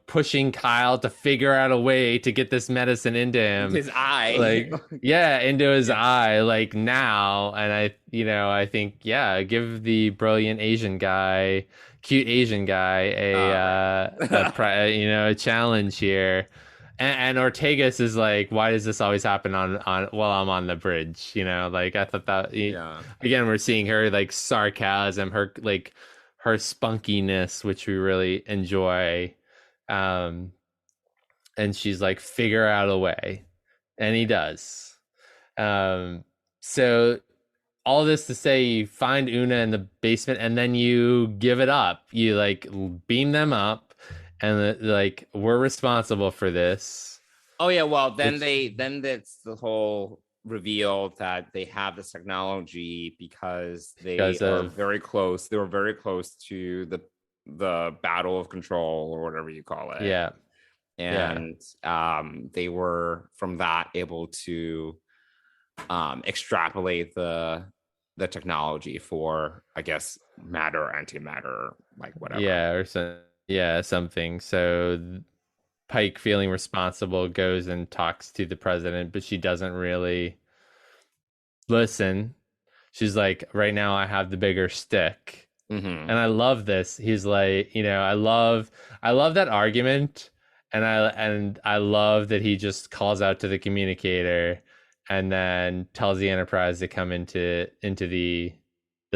pushing Kyle to figure out a way to get this medicine into him. His eye. Into his eye, like now. And I think, give the brilliant cute Asian guy a challenge here. And Ortegas is like, why does this always happen on while I'm on the bridge? I thought that, again, we're seeing her like sarcasm, her spunkiness, which we really enjoy. And she's like, figure out a way, and he does. So all this to say, you find Una in the basement, and then you give it up. You like beam them up, and like, we're responsible for this. Oh yeah, well then that's the whole reveal that they have this technology because are very close. They were very close to the battle of control or whatever you call it. Yeah. And they were from that able to extrapolate the technology for, I guess, matter, antimatter, like whatever. Yeah, something. So Pike, feeling responsible, goes and talks to the president, but she doesn't really listen. She's like, right now I have the bigger stick. Mm-hmm. And I love this. He's like, I love that argument, and I love that he just calls out to the communicator and then tells the Enterprise to come into the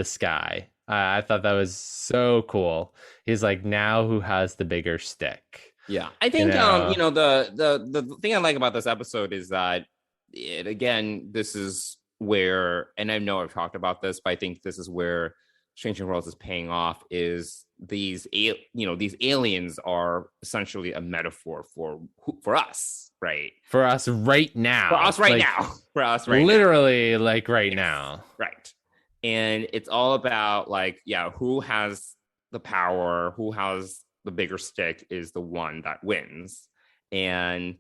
sky. I thought that was so cool. He's like, now who has the bigger stick? Yeah, I think the thing I like about this episode is that this is where, and I know I've talked about this, but I think this is where Strange New Worlds is paying off, is these aliens are essentially a metaphor for us, right? For us right now. For us right now. For us right literally, now. like right now. Right. And it's all about like, who has the power, who has the bigger stick is the one that wins. And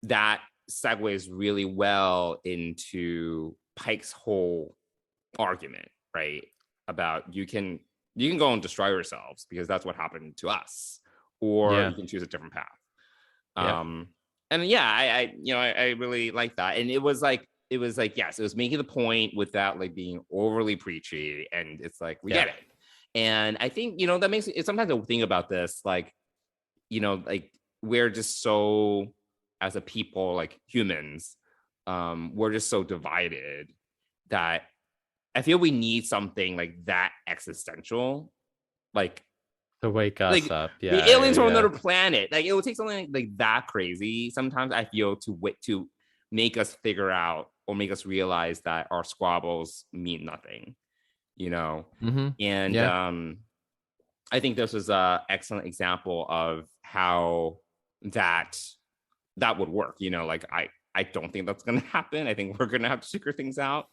that segues really well into Pike's whole argument, right? About you can go and destroy yourselves because that's what happened to us, or you can choose a different path. And I really like that. And it was like, yes, it was making the point without like being overly preachy. And it's like, we get it. And I think, that makes it sometimes I think about this, like, like we're just so, as a people, like humans, we're just so divided that I feel we need something like that existential, like to wake us up. Yeah, the aliens from another planet. Like it would take something like that crazy. Sometimes I feel to make us figure out or make us realize that our squabbles mean nothing. And I think this was an excellent example of how that would work. Like I don't think that's going to happen. I think we're going to have to figure things out.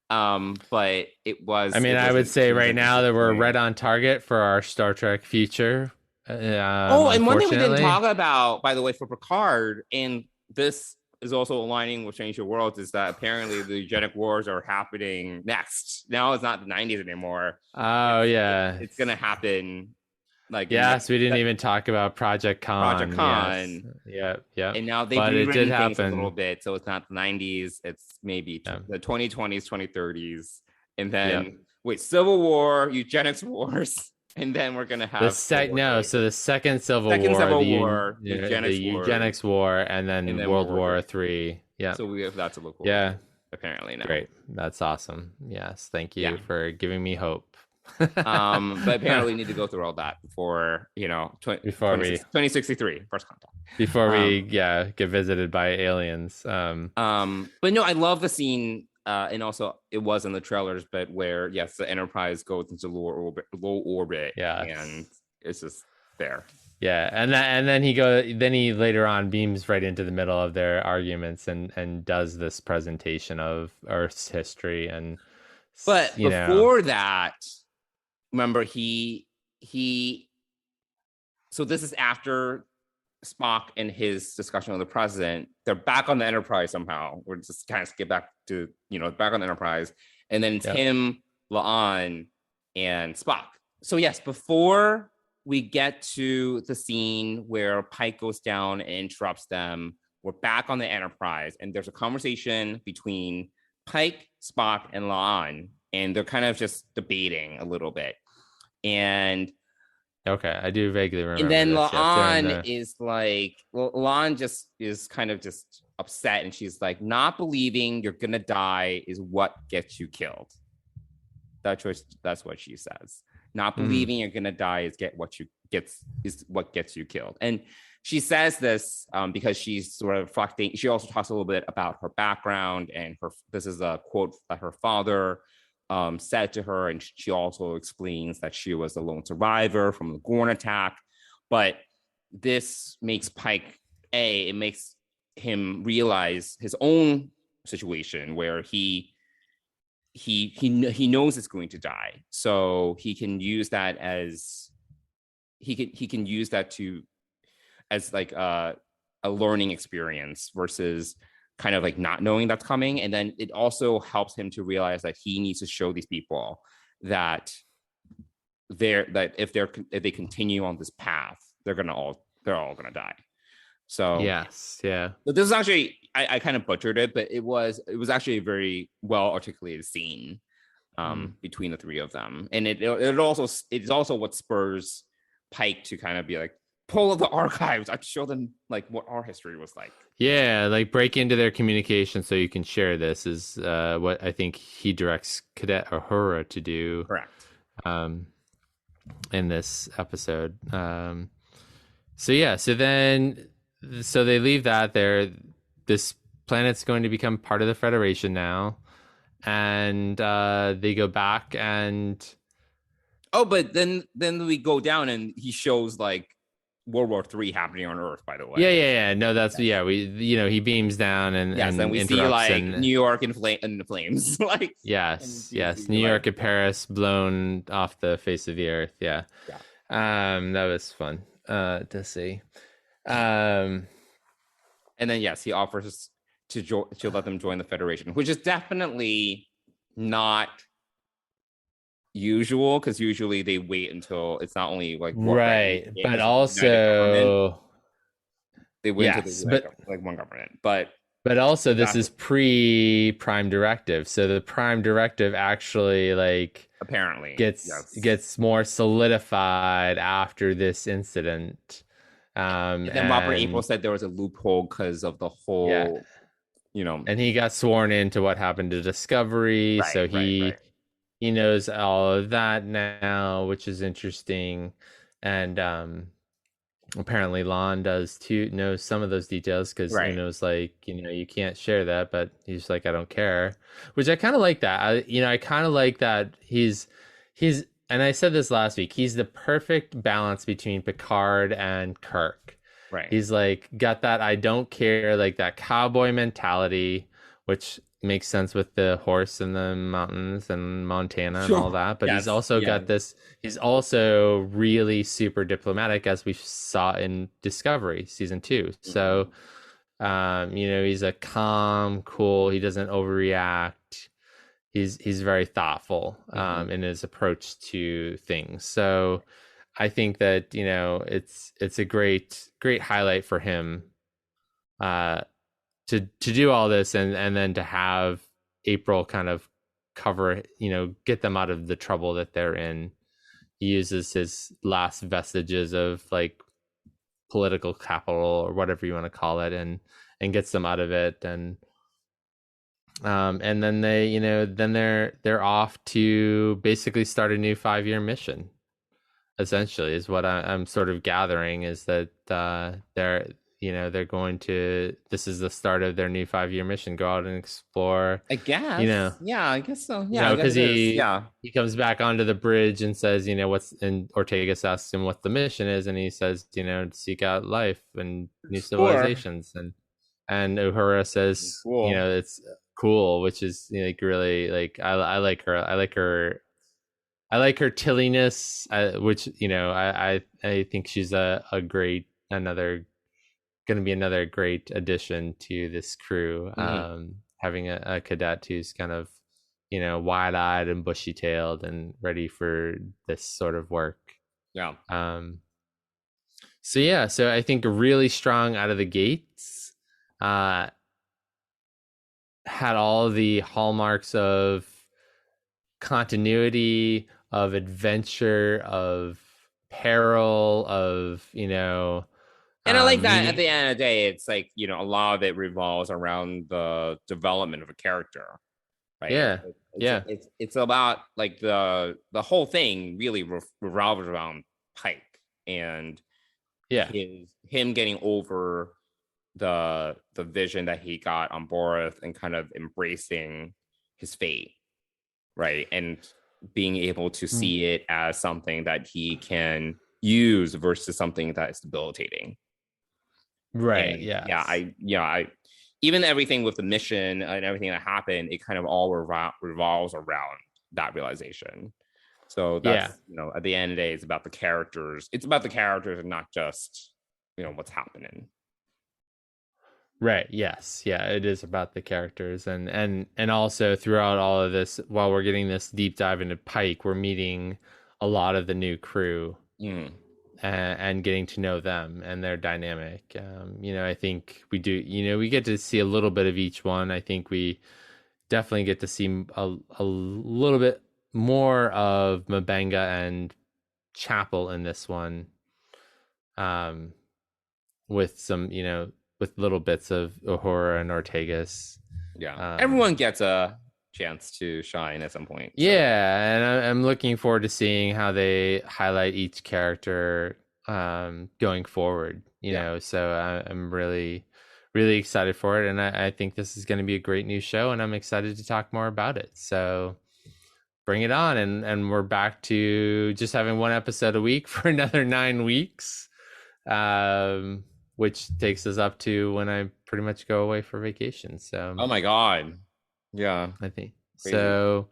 But it was. I would say right now that we're right on target for our Star Trek future. And one thing we didn't talk about, by the way, for Picard, and this is also aligning with Strange New Worlds, is that apparently the eugenic wars are happening next. Now it's not the 90s anymore. Oh, it's going to happen. Like we didn't even talk about Project Khan. Yes. Yeah. And now they've rewritten things a little bit, so it's not the 90s. It's maybe the 2020s, 2030s, and then Civil War, eugenics wars, and then we're gonna have the second Civil War, the eugenics war, and then World War III. Yeah. So we have that to look forward. Yeah. Apparently now. Great. That's awesome. Yes. Thank you for giving me hope. But apparently need to go through all that before 2063 first contact, before we get visited by aliens. But no, I love the scene, and also it was in the trailers, but where the Enterprise goes into low orbit, and it's just there. And then he later on beams right into the middle of their arguments and does this presentation of Earth's history. But before that, remember he so this is after Spock and his discussion with the president. They're back on the Enterprise somehow. We're just kind of skip back to back on the Enterprise, and then it's him, La'an, and Spock. So yes, before we get to the scene where Pike goes down and interrupts them, we're back on the Enterprise, and there's a conversation between Pike, Spock, and La'an, and they're kind of just debating a little bit. And I do vaguely remember. And then La'an is like, La'an just is kind of just upset, and she's like, not believing you're gonna die is what gets you killed. That's what she says. Not believing you're gonna die is what gets you killed. And she says this because she's sort of reflecting. She also talks a little bit about her background, and this is a quote that her father said to her, and she also explains that she was a lone survivor from the Gorn attack. But this makes Pike it makes him realize his own situation where he knows it's going to die, so he can use that as as like a learning experience versus kind of like not knowing that's coming. And then it also helps him to realize that he needs to show these people that if they continue on this path, they're all gonna die. So So this is actually, I kind of butchered it, but it was actually a very well articulated scene between the three of them, and it's also what spurs Pike to kind of be like, pull of the archives. I'd show them like what our history was like. Yeah, like break into their communication so you can share this is what I think he directs Cadet Uhura to do. Correct. In this episode. So they leave that there. This planet's going to become part of the Federation now, and they go back and Oh, but then we go down and he shows like World War III happening on Earth, by the way. Yeah. No, that's we he beams down and and we see like New York in the flames. Like yes, New York and Paris blown off the face of the earth. Yeah. That was fun to see. And then he offers to let them join the Federation, which is definitely not usual, because usually they wait until it's not only like right, but also they wait until they like one government, but also this is pre-Prime Directive, so the Prime Directive actually like apparently gets more solidified after this incident. And then Robert April said there was a loophole because of the whole and he got sworn into what happened to Discovery, so he knows all of that now, which is interesting. And apparently Lon does too, knows some of those details, because he knows like you can't share that, but he's like, I don't care, which I kind of like that. I kind of like that he's and I said this last week, he's the perfect balance between Picard and Kirk. Right. He's like got that I don't care, like that cowboy mentality, which makes sense with the horse in the mountains and Montana and all that. But he's also got this, he's also really super diplomatic, as we saw in Discovery season 2. So, he's a calm, cool, he doesn't overreact. He's very thoughtful in his approach to things. So I think that, it's a great highlight for him to do all this and then to have April kind of cover, get them out of the trouble that they're in. He uses his last vestiges of like political capital or whatever you want to call it, and gets them out of it. And then they, then they're off to basically start a new 5-year mission. Essentially, is what I'm sort of gathering, is that they're going to, this is the start of their new 5-year mission. Go out and explore. I guess. I guess so. Yeah, because he comes back onto the bridge and says, and Ortegas asks him what the mission is, and he says, seek out life and new civilizations, and Uhura says, cool. It's cool, which is like really like I like her. I like her tilliness, which I think she's going to be another great addition to this crew. Having a cadet who's kind of wide-eyed and bushy-tailed and ready for this sort of work. So I think really strong out of the gates. Had all the hallmarks of continuity, of adventure, of peril, of and I like that at the end of the day, it's like a lot of it revolves around the development of a character, right? It's about like the whole thing really revolves around Pike and him getting over the vision that he got on Boreth and kind of embracing his fate, right? And being able to see it as something that he can use versus something that is debilitating. Right. And I even everything with the mission and everything that happened, it kind of all revolves around that realization. So that's at the end of the day, it's about the characters. It's about the characters and not just what's happening. Right. Yes. Yeah. It is about the characters, and also throughout all of this, while we're getting this deep dive into Pike, we're meeting a lot of the new crew and getting to know them and their dynamic. I think we do. We get to see a little bit of each one. I think we definitely get to see a little bit more of M'Benga and Chapel in this one. With some, with little bits of Uhura and Ortegas. Everyone gets a chance to shine at some point. So. Yeah, and I'm looking forward to seeing how they highlight each character going forward. So I'm really, really excited for it, and I think this is going to be a great new show, and I'm excited to talk more about it. So bring it on. And we're back to just having one episode a week for another 9 weeks, which takes us up to when I pretty much go away for vacation. So, oh my God. Yeah. I think Crazy. so.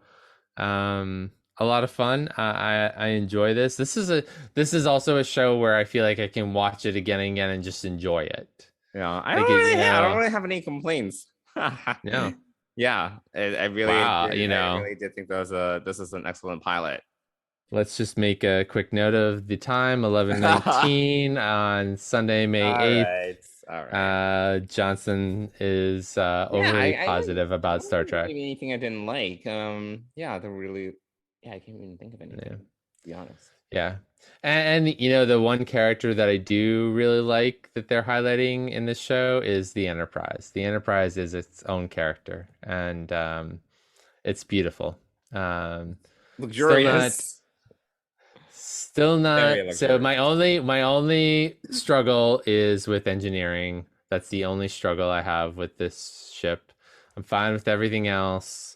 A lot of fun. I enjoy this. This is also a show where I feel like I can watch it again and again and just enjoy it. Yeah, I don't really have any complaints. No. Yeah, I really, wow, I really did think this is an excellent pilot. Let's just make a quick note of the time, 11:19 on Sunday, May 8th. All right. Johnson is overly positive about Star Trek. Anything I didn't like. I can't even think of anything, to be honest. Yeah. And the one character that I do really like that they're highlighting in this show is the Enterprise. The Enterprise is its own character, and it's beautiful. Luxurious. Still not. So my only struggle is with engineering. That's the only struggle I have with this ship. I'm fine with everything else.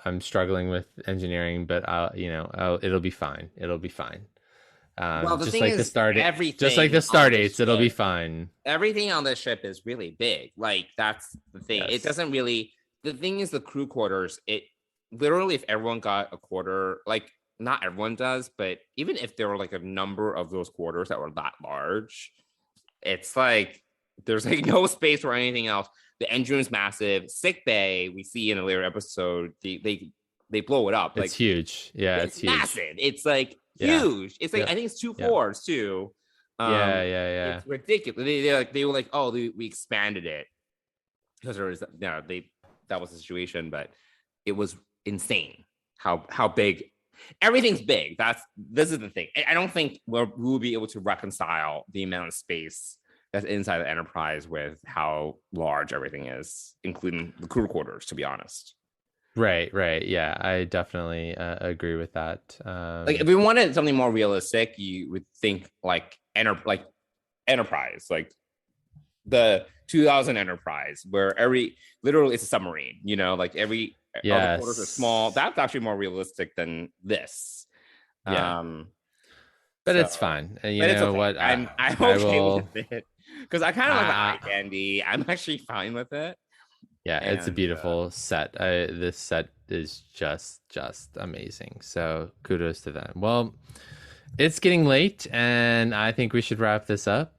I'm struggling with engineering, but it'll be fine. It'll be fine. Well, just like the star dates, it'll be fine. Everything on this ship is really big. Like, that's the thing. Yes. It doesn't really. The thing is, the crew quarters. It literally, if everyone got a quarter, like not everyone does, but even if there were like a number of those quarters that were that large, it's like there's like no space for anything else. The engine is massive. Sick bay, we see in a later episode, they blow it up. It's huge. Yeah, it's huge. Massive. It's like huge. It's like I think it's 2 floors too. Yeah. It's ridiculous. They were like, oh, we expanded it because there was that was the situation, but it was insane how big. Everything's big. This is the thing. I don't think we'll be able to reconcile the amount of space that's inside the Enterprise with how large everything is, including the crew quarters, to be honest. Right. Yeah, I definitely agree with that. Like, if we wanted something more realistic, you would think like Enterprise, like the 2000 Enterprise, where literally it's a submarine. Like all the quarters are small. That's actually more realistic than this. Yeah. But it's fine. You know okay. what? I'm okay with it. Because I kind of like the eye candy. I'm actually fine with it. Yeah, it's a beautiful set. This set is just amazing. So kudos to them. Well, it's getting late, and I think we should wrap this up.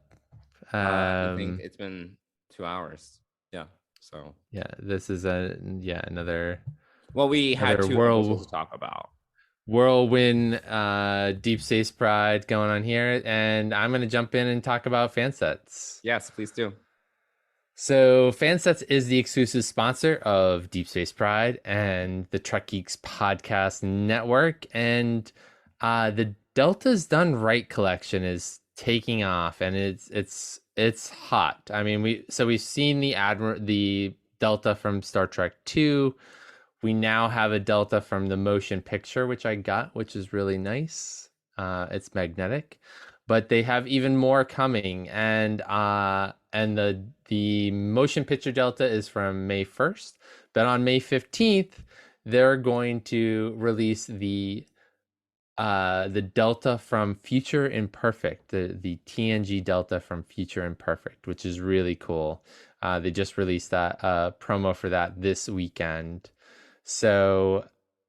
I think it's been 2 hours. Yeah. So yeah, this is another. Well, we had 2 episodes to talk about. Whirlwind Deep Space Pride going on here, and I'm going to jump in and talk about Fansets. Yes, please do. So Fansets is the exclusive sponsor of Deep Space Pride and the Trek Geeks podcast network, and the Delta's Done Right collection is taking off, and it's hot. I mean, we've seen the Delta from Star Trek 2. We now have a Delta from the motion picture, which I got, which is really nice. It's magnetic, but they have even more coming. And the motion picture Delta is from May 1st, but on May 15th, they're going to release the Delta from Future Imperfect, the TNG Delta from Future Imperfect, which is really cool. They just released that promo for that this weekend. So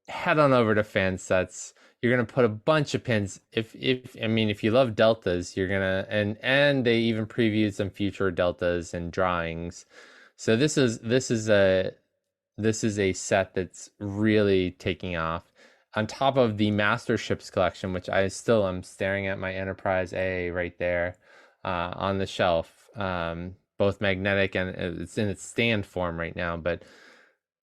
head on over to Fansets. You're gonna put a bunch of pins. If you love deltas, you're gonna and they even previewed some future deltas and drawings. So this is a set that's really taking off. On top of the Master Ships collection, which I still am staring at my Enterprise A right there on the shelf, both magnetic and it's in its stand form right now, but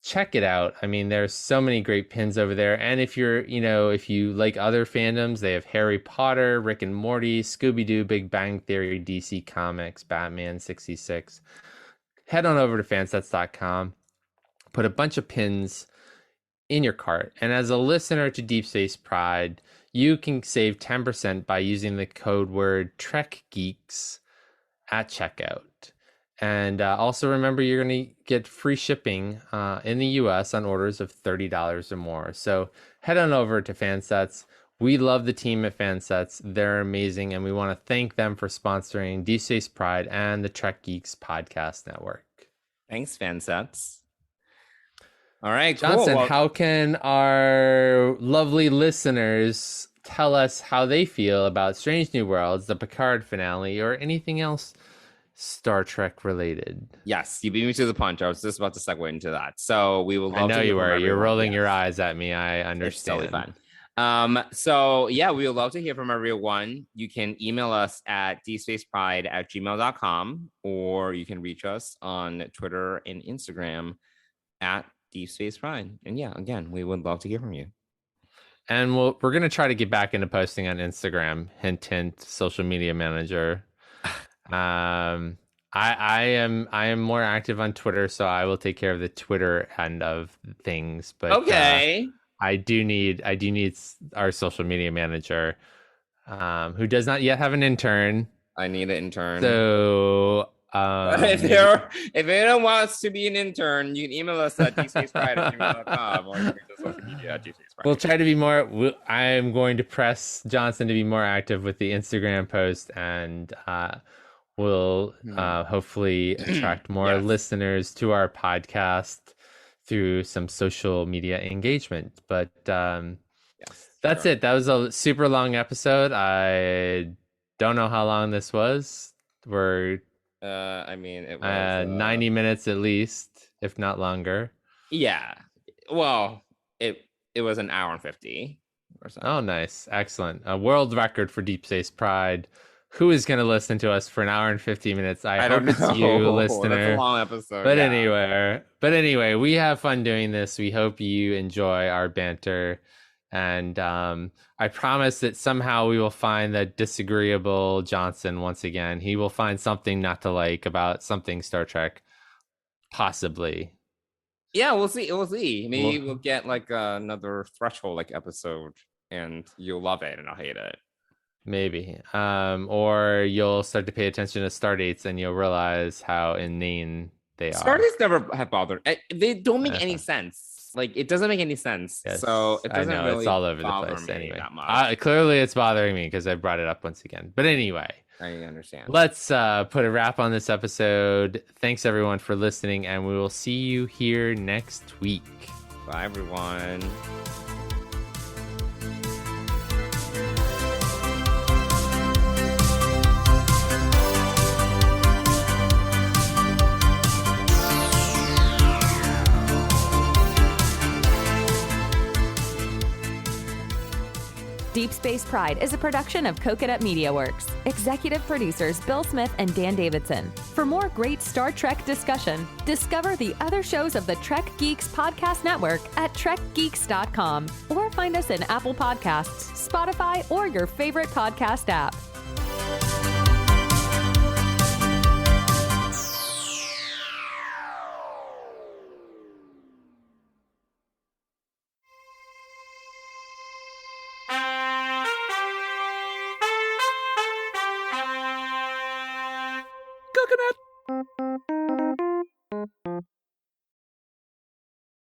check it out. I mean, there's so many great pins over there. And if you like other fandoms, they have Harry Potter, Rick and Morty, Scooby-Doo, Big Bang Theory, DC Comics, Batman 66. Head on over to fansets.com, put a bunch of pins in your cart. And as a listener to Deep Space Pride, you can save 10% by using the code word TrekGeeks at checkout. And also remember, you're going to get free shipping in the US on orders of $30 or more. So head on over to Fansets. We love the team at Fansets. They're amazing, and we want to thank them for sponsoring Deep Space Pride and the Trek Geeks Podcast Network. Thanks, Fansets. All right, Johnson, cool. Well, how can our lovely listeners tell us how they feel about Strange New Worlds, the Picard finale, or anything else Star Trek related? Yes, you beat me to the punch. I was just about to segue into that. So we will love I know to hear you from were. everyone. You're rolling Yes. your eyes at me. I understand. It's totally fine. So yeah, we would love to hear from everyone. You can email us at deepspacepride@gmail.com, or you can reach us on Twitter and Instagram at deepspacepride. And yeah, again, we would love to hear from you. And we're going to try to get back into posting on Instagram. Hint, hint, social media manager. I am more active on Twitter, so I will take care of the Twitter end of things. But okay. I do need our social media manager, who does not yet have an intern. I need an intern. So if anyone wants to be an intern, you can email us at deepspacepride@gmail.com, or you can reach us on social media at deepspacepride. We'll try to be more. I am going to press Johnson to be more active with the Instagram post, and we'll hopefully attract more listeners to our podcast through some social media engagement. But that's it. That was a super long episode. I don't know how long this was. It was 90 minutes at least, if not longer. Yeah. Well, it was an hour and 50 or so. Oh, nice. Excellent. A world record for Deep Space Pride. Who is going to listen to us for an hour and 50 minutes? I hope it's you, listener. That's a long episode. But anyway, we have fun doing this. We hope you enjoy our banter. And I promise that somehow we will find that disagreeable Johnson once again. He will find something not to like about something Star Trek. Possibly. Yeah, we'll see. Maybe we'll get like another threshold episode, and you'll love it and I'll hate it. Maybe. Or you'll start to pay attention to star dates and you'll realize how inane they are. Star dates never have bothered. They don't make any sense. It doesn't make any sense. Yes, so it doesn't really it's all over the bother place me anyway. that much. Clearly it's bothering me because I brought it up once again. But anyway, I understand. Let's put a wrap on this episode. Thanks everyone for listening, and we will see you here next week. Bye everyone. Deep Space Pride is a production of Coconut Media Works. Executive producers Bill Smith and Dan Davidson. For more great Star Trek discussion, discover the other shows of the Trek Geeks Podcast Network at trekgeeks.com, or find us in Apple Podcasts, Spotify, or your favorite podcast app. Coconut